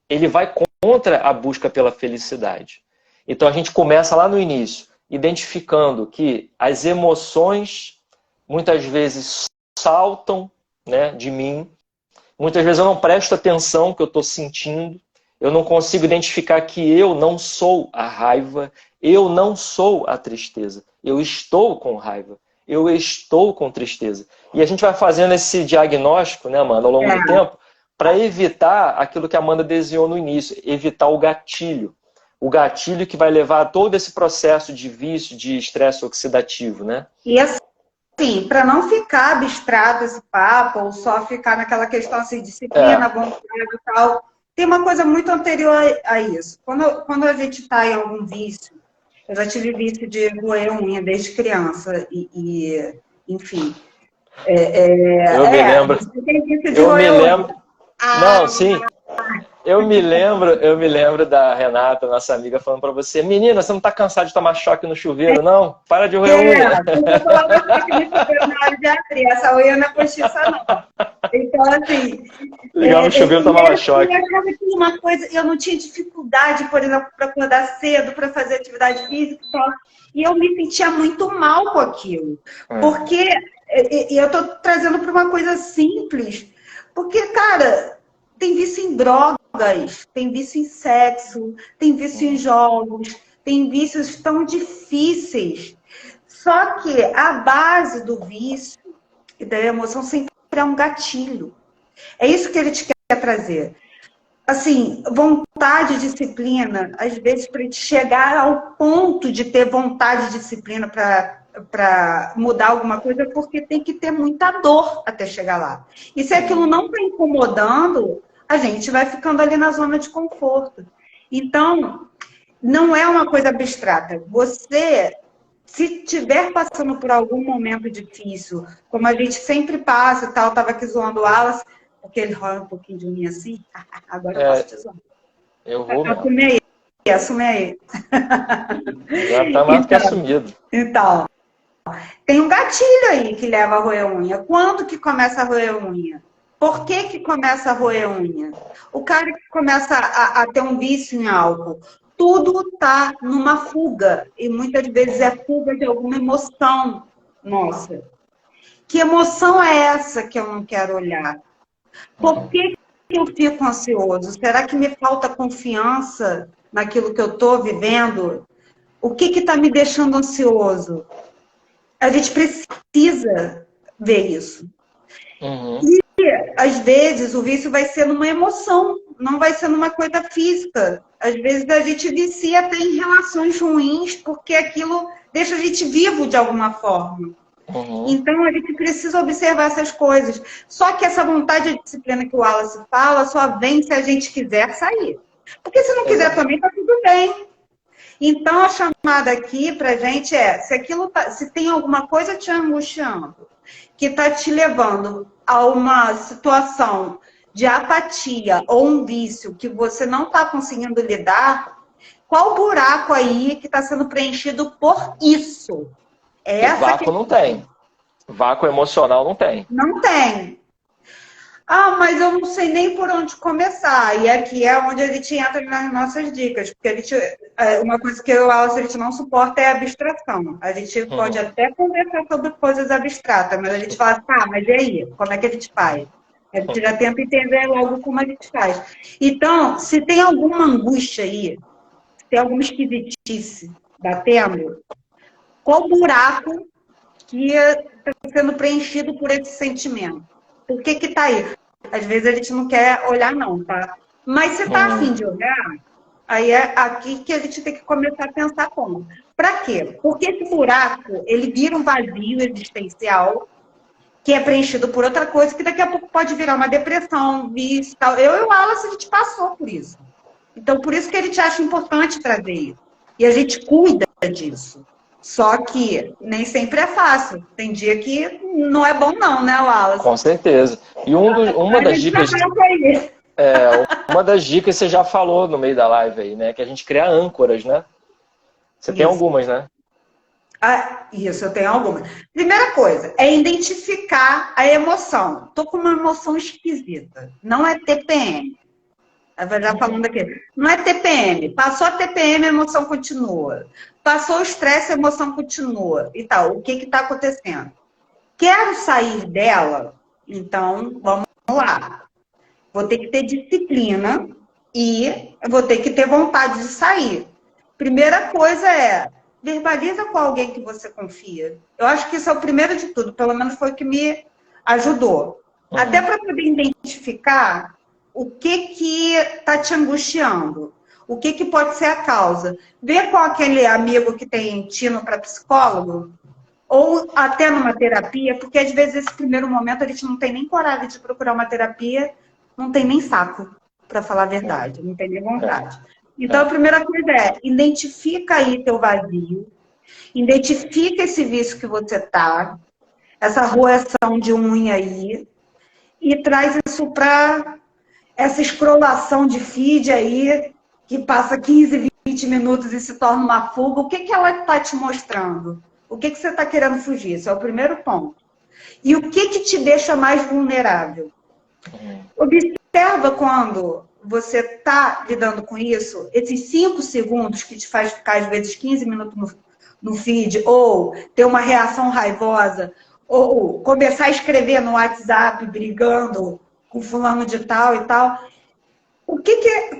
Speaker 2: ele vai contra a busca pela felicidade. Então a gente começa lá no início, identificando que as emoções muitas vezes saltam, né, de mim. Muitas vezes eu não presto atenção no que eu estou sentindo. Eu não consigo identificar que eu não sou a raiva. Eu não sou a tristeza. Eu estou com raiva. Eu estou com tristeza. E a gente vai fazendo esse diagnóstico, né, Amanda, ao longo do tempo, para evitar aquilo que a Amanda desenhou no início. Evitar o gatilho. O gatilho que vai levar a todo esse processo de vício, de estresse oxidativo, né?
Speaker 1: E assim, para não ficar abstrato esse papo, ou só ficar naquela questão assim, disciplina, vontade e tal, tem uma coisa muito anterior a isso. Quando a gente está em algum vício, eu já tive vício de roer unha desde criança, enfim.
Speaker 2: Eu me lembro. Não, sim. Eu me lembro da Renata, nossa amiga, falando pra você, menina, você não tá cansada de tomar choque no chuveiro, não? Para de roer unha.
Speaker 1: Eu falava choque no chuveiro na hora de abrir, essa unha não é postiça, não. Então, assim...
Speaker 2: Ligava o chuveiro e tomava choque.
Speaker 1: Eu achava que uma coisa, eu não tinha dificuldade, por exemplo, para acordar cedo, para fazer atividade física e tal. E eu me sentia muito mal com aquilo. Porque E eu tô trazendo para uma coisa simples, porque, cara, tem vício em drogas, tem vício em sexo, tem vício em jogos, tem vícios tão difíceis. Só que a base do vício e da emoção sempre é um gatilho. É isso que ele te quer trazer. Assim, vontade e disciplina, às vezes, para gente chegar ao ponto de ter vontade e disciplina para mudar alguma coisa, porque tem que ter muita dor até chegar lá. E se aquilo não está incomodando, a gente vai ficando ali na zona de conforto. Então, não é uma coisa abstrata. Você, se estiver passando por algum momento difícil, como a gente sempre passa e tal, estava aqui zoando o Wallace, porque ele rola um pouquinho de mim assim, agora eu posso te zoar.
Speaker 2: Eu vou mesmo.
Speaker 1: Assume aí.
Speaker 2: Já tá mais do que assumido.
Speaker 1: Então, tem um gatilho aí que leva a roer unha. Quando que começa a roer unha? Por que que começa a roer unha? O cara que começa a ter um vício em álcool, tudo tá numa fuga. E muitas vezes é fuga de alguma emoção nossa. Que emoção é essa que eu não quero olhar? Por que eu fico ansioso? Será que me falta confiança naquilo que eu estou vivendo? O que está me deixando ansioso? A gente precisa ver isso. E, às vezes, o vício vai ser numa emoção, não vai ser numa coisa física. Às vezes, a gente vicia até em relações ruins, porque aquilo deixa a gente vivo de alguma forma. Então, a gente precisa observar essas coisas. Só que essa vontade e disciplina que o Wallace fala só vem se a gente quiser sair. Porque se não quiser também, tá tudo bem. Então, a chamada aqui pra gente é, se tem alguma coisa te angustiando, que está te levando a uma situação de apatia ou um vício que você não está conseguindo lidar, qual buraco aí que está sendo preenchido por isso?
Speaker 2: Vácuo não tem. Vácuo emocional não tem.
Speaker 1: Não tem. Ah, mas eu não sei nem por onde começar. E aqui é onde a gente entra nas nossas dicas. Porque uma coisa que eu acho que a gente não suporta é a abstração. A gente pode até conversar sobre coisas abstratas, mas a gente fala, tá, mas e aí? Como é que a gente faz? A gente já tenta entender logo como a gente faz. Então, se tem alguma angústia aí, se tem alguma esquisitice batendo, qual buraco que está sendo preenchido por esse sentimento? Por que está aí? Às vezes a gente não quer olhar, não, tá? Mas se está a fim de olhar, aí é aqui que a gente tem que começar a pensar como. Para quê? Porque esse buraco, ele vira um vazio existencial que é preenchido por outra coisa, que daqui a pouco pode virar uma depressão, vício e tal. Eu e o Wallace, a gente passou por isso. Então, por isso que a gente acha importante trazer isso. E a gente cuida disso. Só que nem sempre é fácil. Tem dia que não é bom não, né, Wallace?
Speaker 2: Com certeza. E uma das dicas... uma das dicas você já falou no meio da live aí, né? Que a gente cria âncoras, né? Você tem algumas, né?
Speaker 1: Isso, eu tenho algumas. Primeira coisa, é identificar a emoção. Estou com uma emoção esquisita. Não é TPM. Já falando aqui. Não é TPM. Passou a TPM, a emoção continua. Passou o estresse, a emoção continua. E tal. O que está acontecendo? Quero sair dela? Então, vamos lá. Vou ter que ter disciplina e vou ter que ter vontade de sair. Primeira coisa é, verbaliza com alguém que você confia. Eu acho que isso é o primeiro de tudo. Pelo menos foi o que me ajudou. Até para poder identificar o que está te angustiando. O que pode ser a causa. Vê com aquele amigo que tem tino para psicólogo, ou até numa terapia, porque às vezes esse primeiro momento a gente não tem nem coragem de procurar uma terapia, não tem nem saco, para falar a verdade, não tem nem vontade. Então a primeira coisa é, identifica aí teu vazio, identifica esse vício que você tá, essa roação de unha aí, e traz isso para essa escrolação de feed aí, que passa 15, 20 minutos e se torna uma fuga. O que ela está te mostrando? O que você está querendo fugir? Esse é o primeiro ponto. E o que te deixa mais vulnerável? Observa quando você está lidando com isso, esses 5 segundos que te faz ficar, às vezes, 15 minutos no feed, ou ter uma reação raivosa, Ou começar a escrever no WhatsApp, brigando com fulano de tal e tal.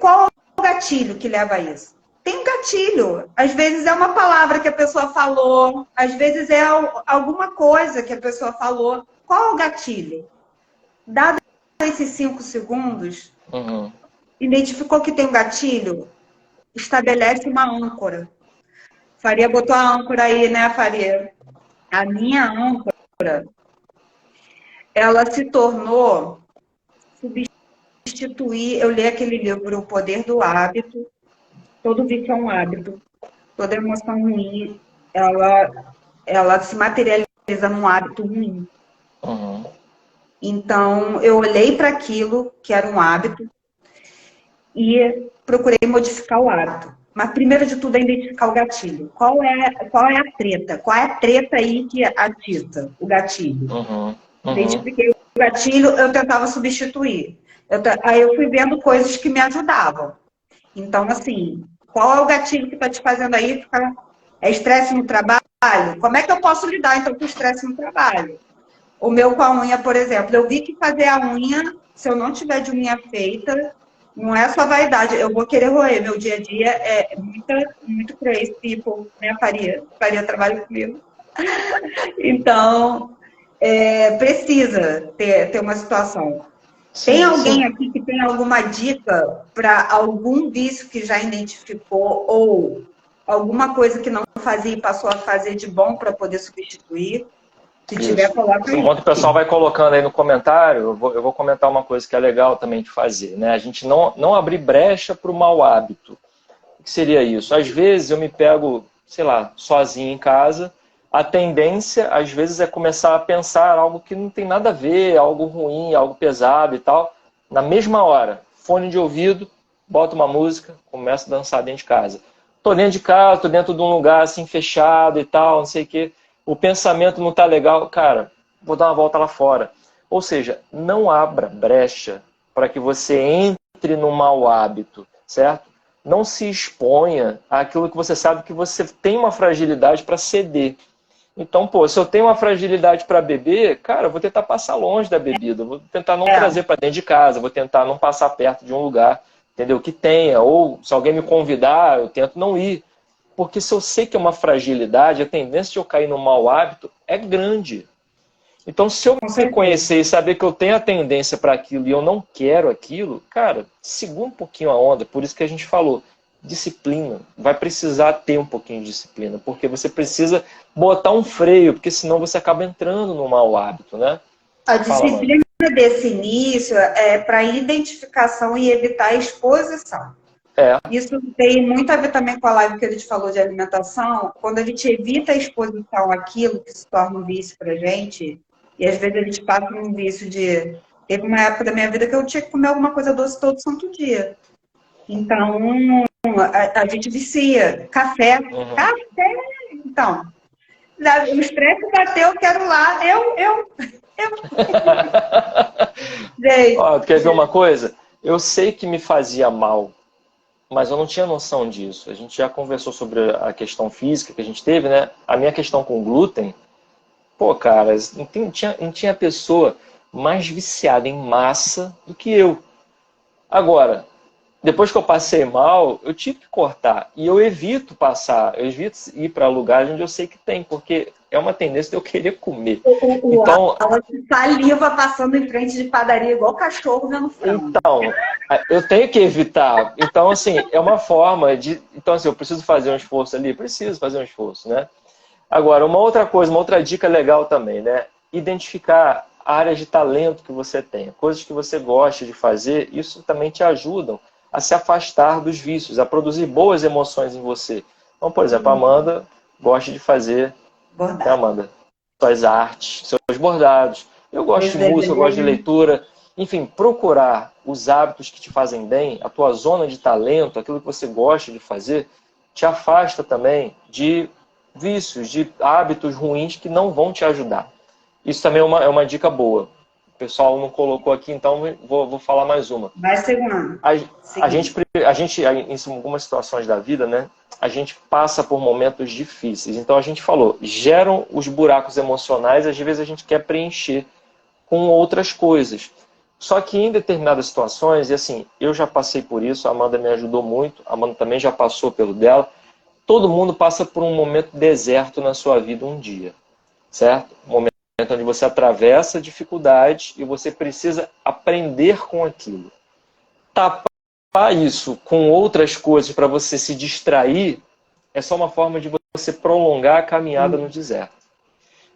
Speaker 1: Qual é o gatilho que leva a isso? Tem um gatilho. Às vezes é uma palavra que a pessoa falou, às vezes é alguma coisa que a pessoa falou. Qual é o gatilho? Dado esses 5 segundos, identificou que tem um gatilho, estabelece uma âncora. Faria botou a âncora aí, né, Faria? A minha âncora, ela se tornou substituir. Eu li aquele livro, O Poder do Hábito. Todo vício é um hábito. Toda emoção ruim, ela se materializa num hábito ruim. Então, eu olhei para aquilo que era um hábito e procurei modificar o hábito. Mas, primeiro de tudo, é identificar o gatilho. Qual é a treta? Qual é a treta aí que atiça o gatilho? Identifiquei o gatilho, eu tentava substituir. Aí eu fui vendo coisas que me ajudavam. Então, assim, qual é o gatilho que está te fazendo aí ficar... É estresse no trabalho? Como é que eu posso lidar, então, com o estresse no trabalho? O meu com a unha, por exemplo. Eu vi que fazer a unha, se eu não tiver de unha feita, não é só vaidade. Eu vou querer roer. Meu dia a dia é muito crazy people, né, Faria? Faria trabalho comigo. Então, precisa ter uma situação.
Speaker 2: Sim,
Speaker 1: tem alguém aqui que tem alguma dica para algum vício que já identificou ou alguma coisa que não fazia e passou a fazer de bom para poder substituir? Se tiver, coloca aí.
Speaker 2: Enquanto o pessoal vai colocando aí no comentário, eu vou comentar uma coisa que é legal também de fazer, né? A gente não abrir brecha para o mau hábito. O que seria isso? Às vezes eu me pego, sei lá, sozinho em casa. A tendência, às vezes, é começar a pensar algo que não tem nada a ver, algo ruim, algo pesado e tal. Na mesma hora, fone de ouvido, boto uma música, começo a dançar dentro de casa. Tô dentro de casa, tô dentro de um lugar assim fechado e tal, não sei o quê. O pensamento não tá legal, cara, vou dar uma volta lá fora. Ou seja, não abra brecha para que você entre no mau hábito, certo? Não se exponha àquilo que você sabe que você tem uma fragilidade para ceder. Então, pô, se eu tenho uma fragilidade para beber, cara, eu vou tentar passar longe da bebida, vou tentar não trazer para dentro de casa, vou tentar não passar perto de um lugar, entendeu? Que tenha, ou se alguém me convidar, eu tento não ir. Porque se eu sei que é uma fragilidade, a tendência de eu cair no mau hábito é grande. Então, se eu me conhecer e saber que eu tenho a tendência para aquilo e eu não quero aquilo, cara, segura um pouquinho a onda, por isso que a gente falou. Disciplina, vai precisar ter um pouquinho de disciplina, porque você precisa botar um freio, porque senão você acaba entrando no mau hábito, né?
Speaker 1: A disciplina desse início é para identificação e evitar a exposição. Isso tem muito a ver também com a live que a gente falou de alimentação. Quando a gente evita a exposição àquilo que se torna um vício para a gente, e às vezes a gente passa num vício de... Teve uma época da minha vida que eu tinha que comer alguma coisa doce todo santo dia. Então, a gente vicia. Café. Café. Então, o estresse bateu, eu quero lá. Gente.
Speaker 2: Ó, quer ver uma coisa? Eu sei que me fazia mal, mas eu não tinha noção disso. A gente já conversou sobre a questão física que a gente teve, né? A minha questão com glúten, pô, cara, não tinha pessoa mais viciada em massa do que eu. Agora, depois que eu passei mal, eu tive que cortar. E eu evito ir para lugares onde eu sei que tem, porque é uma tendência de eu querer comer.
Speaker 1: Então, ela saliva passando em frente de padaria igual cachorro vendo frango.
Speaker 2: Então, eu tenho que evitar. Então, assim, é uma forma de... Então, assim, eu preciso fazer um esforço ali? Preciso fazer um esforço, né? Agora, uma outra coisa, uma outra dica legal também, né? Identificar áreas de talento que você tem, coisas que você gosta de fazer, isso também te ajudam a se afastar dos vícios, a produzir boas emoções em você. Então, por exemplo, a Amanda gosta de fazer, né, Amanda? Suas artes, seus bordados. Eu gosto de música, eu gosto de leitura. Enfim, procurar os hábitos que te fazem bem, a tua zona de talento, aquilo que você gosta de fazer, te afasta também de vícios, de hábitos ruins que não vão te ajudar. Isso também é uma dica boa. O pessoal não colocou aqui, então vou falar mais uma.
Speaker 1: Vai segundo.
Speaker 2: A gente, em algumas situações da vida, né, a gente passa por momentos difíceis. Então a gente falou, geram os buracos emocionais, às vezes a gente quer preencher com outras coisas. Só que em determinadas situações, e assim, eu já passei por isso, a Amanda me ajudou muito, a Amanda também já passou pelo dela, todo mundo passa por um momento deserto na sua vida um dia, certo? Um momento onde você atravessa dificuldades e você precisa aprender com aquilo. Tapar isso com outras coisas para você se distrair é só uma forma de você prolongar a caminhada no deserto.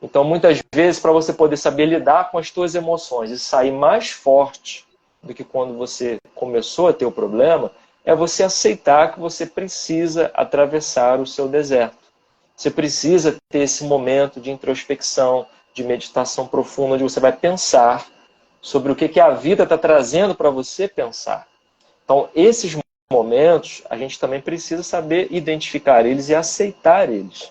Speaker 2: Então, muitas vezes, para você poder saber lidar com as suas emoções e sair mais forte do que quando você começou a ter o problema, é você aceitar que você precisa atravessar o seu deserto. Você precisa ter esse momento de introspecção, de meditação profunda, onde você vai pensar sobre o que a vida está trazendo para você pensar. Então, esses momentos, a gente também precisa saber identificar eles e aceitar eles.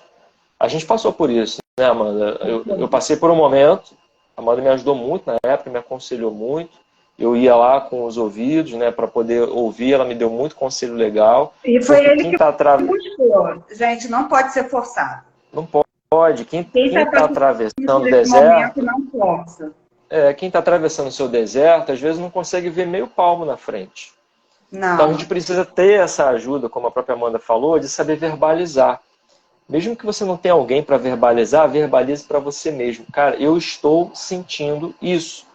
Speaker 2: A gente passou por isso, né, Amanda? Eu passei por um momento, a Amanda me ajudou muito na época, me aconselhou muito. Eu ia lá com os ouvidos, né, para poder ouvir, ela me deu muito conselho legal.
Speaker 1: E foi ele que buscou. Gente, não pode ser forçado.
Speaker 2: Não pode. Quem está atravessando o
Speaker 1: deserto, não força.
Speaker 2: Quem está atravessando o seu deserto, às vezes não consegue ver meio palmo na frente.
Speaker 1: Não.
Speaker 2: Então a gente precisa ter essa ajuda, como a própria Amanda falou, de saber verbalizar. Mesmo que você não tenha alguém para verbalizar, verbalize para você mesmo. Cara, eu estou sentindo isso.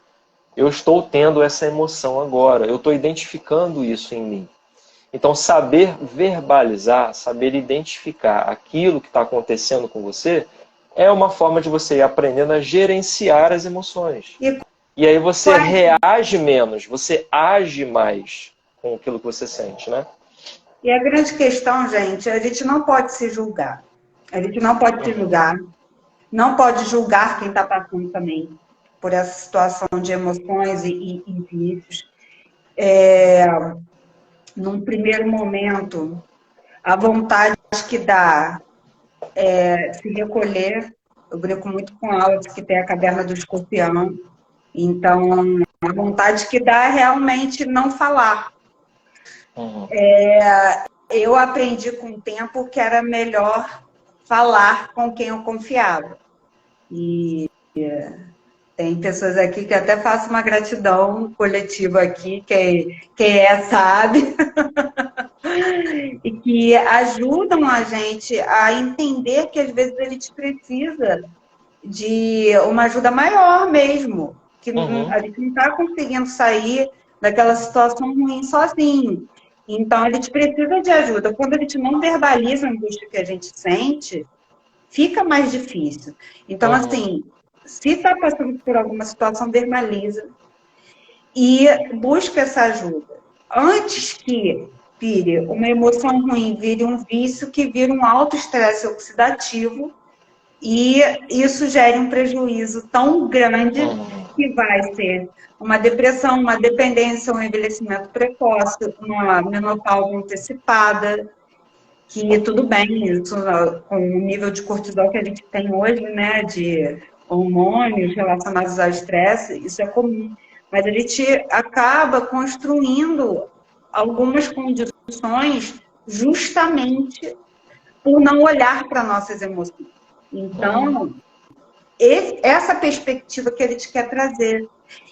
Speaker 2: Eu estou tendo essa emoção agora. Eu estou identificando isso em mim. Então, saber verbalizar, saber identificar aquilo que está acontecendo com você, é uma forma de você ir aprendendo a gerenciar as emoções. E aí você reage menos, você age mais com aquilo que você sente, né?
Speaker 1: E a grande questão, gente, a gente não pode se julgar. A gente não pode se julgar. Não pode julgar quem está passando também por essa situação de emoções e vícios. Num primeiro momento, a vontade que dá é se recolher. Eu brinco muito com aulas que tem a caverna do escorpião. Então, a vontade que dá é realmente não falar. Eu aprendi com o tempo que era melhor falar com quem eu confiava. E tem pessoas aqui que até faço uma gratidão coletiva aqui, quem sabe, e que ajudam a gente a entender que às vezes a gente precisa de uma ajuda maior mesmo, que a gente não está conseguindo sair daquela situação ruim sozinho. Então, a gente precisa de ajuda. Quando a gente não verbaliza a angústia que a gente sente, fica mais difícil. Então, assim, se está passando por alguma situação, verbaliza e busca essa ajuda. Antes que vire uma emoção ruim, vire um vício, que vire um alto estresse oxidativo e isso gere um prejuízo tão grande que vai ser uma depressão, uma dependência, um envelhecimento precoce, uma menopausa antecipada, que tudo bem, isso com o nível de cortisol que a gente tem hoje, né, de hormônios relacionados ao estresse, isso é comum. Mas a gente acaba construindo algumas condições justamente por não olhar para nossas emoções. Então, essa perspectiva que a gente quer trazer.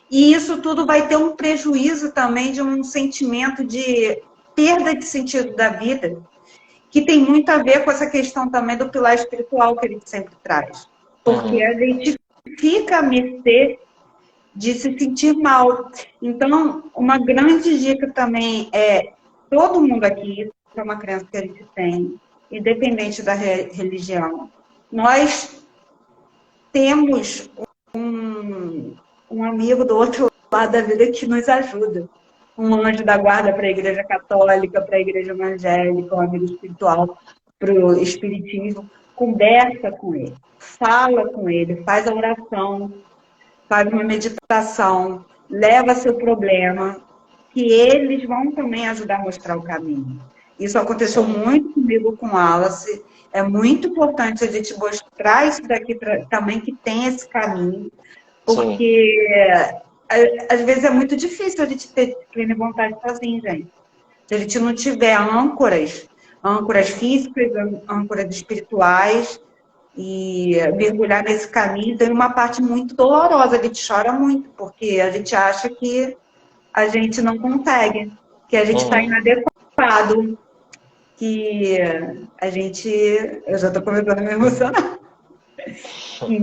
Speaker 1: E isso tudo vai ter um prejuízo também de um sentimento de perda de sentido da vida, que tem muito a ver com essa questão também do pilar espiritual que a gente sempre traz. Porque a gente fica a mercê de se sentir mal. Então, uma grande dica também é, todo mundo aqui, é uma crença que a gente tem, independente da religião, nós temos um amigo do outro lado da vida que nos ajuda. Um anjo da guarda para a igreja católica, para a igreja evangélica, um amigo espiritual para o espiritismo. Conversa com ele, fala com ele, faz a oração, faz uma meditação, leva seu problema, que eles vão também ajudar a mostrar o caminho. Isso aconteceu muito comigo com Alice. É muito importante a gente mostrar isso daqui também, que tem esse caminho, porque às vezes é muito difícil a gente ter disciplina e vontade sozinho, gente. Se a gente não tiver âncoras âncoras físicas, âncoras espirituais, e mergulhar nesse caminho tem uma parte muito dolorosa, a gente chora muito, porque a gente acha que a gente não consegue, que a gente está inadequado, que a gente... Eu já estou começando a me emocionar. Que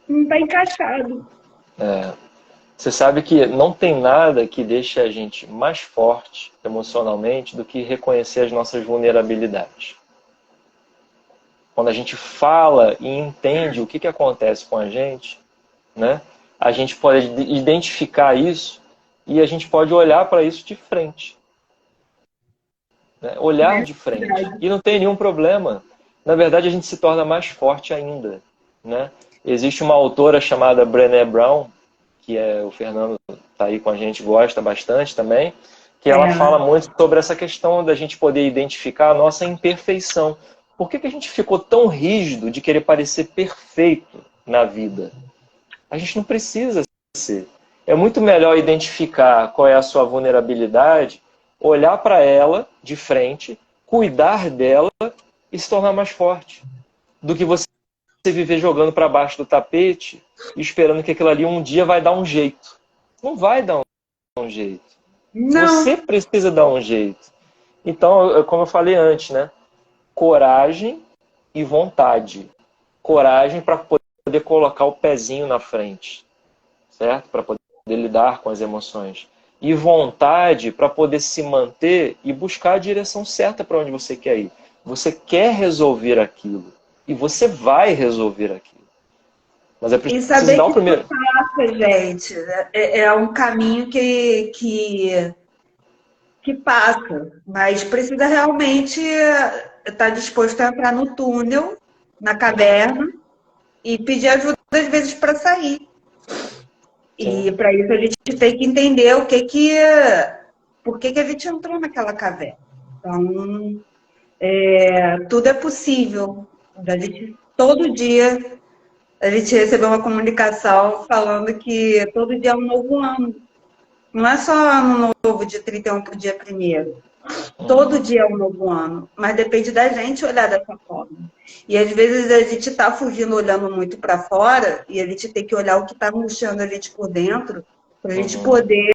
Speaker 1: não está encaixado.
Speaker 2: Você sabe que não tem nada que deixe a gente mais forte emocionalmente do que reconhecer as nossas vulnerabilidades. Quando a gente fala e entende o que acontece com a gente, né, a gente pode identificar isso e a gente pode olhar para isso de frente. Né? Olhar de frente. E não tem nenhum problema. Na verdade, a gente se torna mais forte ainda. Né? Existe uma autora chamada Brené Brown, que o Fernando está aí com a gente, gosta bastante também, que ela fala muito sobre essa questão da gente poder identificar a nossa imperfeição. Por que a gente ficou tão rígido de querer parecer perfeito na vida? A gente não precisa ser. É muito melhor identificar qual é a sua vulnerabilidade, olhar para ela de frente, cuidar dela e se tornar mais forte. Do que você viver jogando para baixo do tapete e esperando que aquilo ali um dia vai dar um jeito. Não vai dar um jeito. Não. Você precisa dar um jeito. Então, como eu falei antes, né? Coragem e vontade. Coragem para poder colocar o pezinho na frente, certo? Para poder lidar com as emoções. E vontade para poder se manter e buscar a direção certa para onde você quer ir. Você quer resolver aquilo. E você vai resolver aquilo. Mas é preciso dar o primeiro.
Speaker 1: Passa, gente. É um caminho que passa. Mas precisa realmente estar disposto a entrar no túnel, na caverna, e pedir ajuda às vezes para sair. Sim. E para isso a gente tem que entender por que a gente entrou naquela caverna. Então, tudo é possível. Todo dia a gente recebeu uma comunicação falando que todo dia é um novo ano. Não é só ano novo de 31 para o dia 1º. Todo dia é um novo ano. Mas depende da gente olhar dessa forma. E às vezes a gente está fugindo, olhando muito para fora, e a gente tem que olhar o que está murchando a gente por dentro, para a gente poder...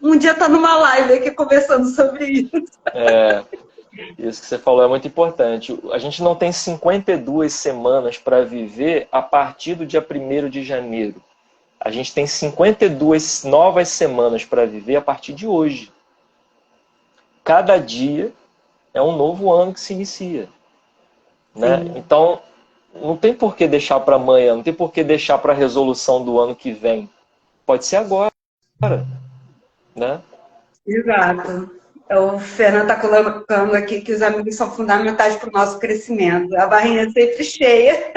Speaker 1: Um dia estar numa live aqui conversando sobre isso.
Speaker 2: Isso que você falou é muito importante. A gente não tem 52 semanas para viver a partir do dia 1º de janeiro. A gente tem 52 novas semanas para viver a partir de hoje. Cada dia é um novo ano que se inicia. Né? Então, não tem por que deixar para amanhã, não tem por que deixar para a resolução do ano que vem. Pode ser agora. Né?
Speaker 1: Exato. O Fernando está colocando aqui que os amigos são fundamentais para o nosso crescimento. A barrinha é sempre cheia.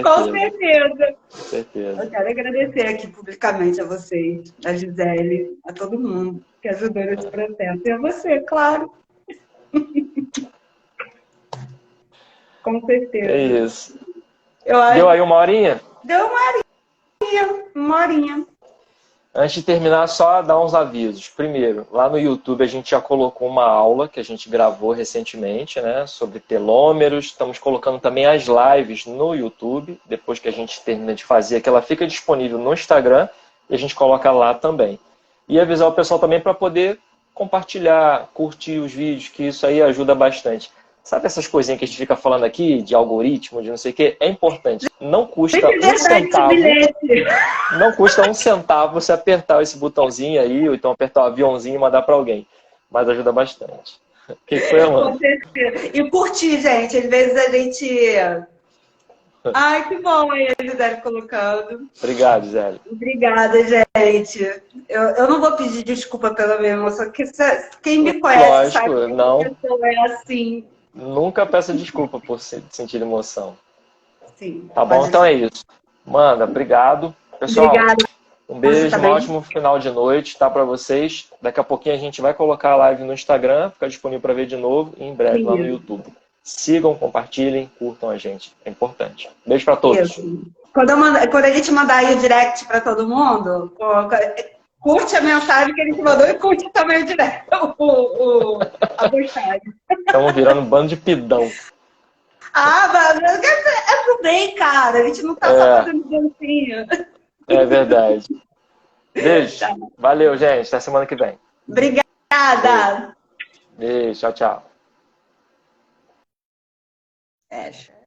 Speaker 1: Com certeza. Eu quero agradecer aqui publicamente a vocês, a Gisele, a todo mundo que ajudou nesse processo. E a você, claro. Com certeza.
Speaker 2: É isso.
Speaker 1: Deu
Speaker 2: aí uma horinha?
Speaker 1: Deu uma horinha.
Speaker 2: Antes de terminar, só dar uns avisos. Primeiro, lá no YouTube a gente já colocou uma aula que a gente gravou recentemente, né, sobre telômeros. Estamos colocando também as lives no YouTube, depois que a gente termina de fazer, que ela fica disponível no Instagram e a gente coloca lá também. E avisar o pessoal também para poder compartilhar, curtir os vídeos, que isso aí ajuda bastante. Sabe essas coisinhas que a gente fica falando aqui, de algoritmo, de não sei o quê? É importante. Não custa um centavo. Não custa um centavo você apertar esse botãozinho aí, ou então apertar o aviãozinho e mandar para alguém. Mas ajuda bastante. O que foi, Amanda?
Speaker 1: Com certeza. E curtir, gente. Às vezes a gente... Ai, que bom aí a Gisele colocando.
Speaker 2: Obrigado, Gisele.
Speaker 1: Obrigada, gente. Eu não vou pedir desculpa pela minha emoção, porque quem me conhece sabe que
Speaker 2: não.
Speaker 1: A pessoa é assim.
Speaker 2: Nunca peça desculpa por sentir emoção.
Speaker 1: Sim.
Speaker 2: Tá bom? Então é isso. Amanda, obrigado. Pessoal,
Speaker 1: obrigada.
Speaker 2: Um beijo, um ótimo final de noite, tá, para vocês. Daqui a pouquinho a gente vai colocar a live no Instagram, fica disponível para ver de novo e em breve lá no YouTube. Sigam, compartilhem, curtam a gente. É importante. Beijo para todos.
Speaker 1: Quando a gente mandar aí o direct para todo mundo, curte a mensagem que ele te mandou e curte também direto a postagem.
Speaker 2: Estamos virando um bando de pidão.
Speaker 1: Mas é pro bem, cara. A gente não tá só fazendo dancinha.
Speaker 2: É verdade. Beijo. Tá. Valeu, gente. Até semana que vem.
Speaker 1: Obrigada.
Speaker 2: Beijo. Tchau, tchau.
Speaker 1: Fecha.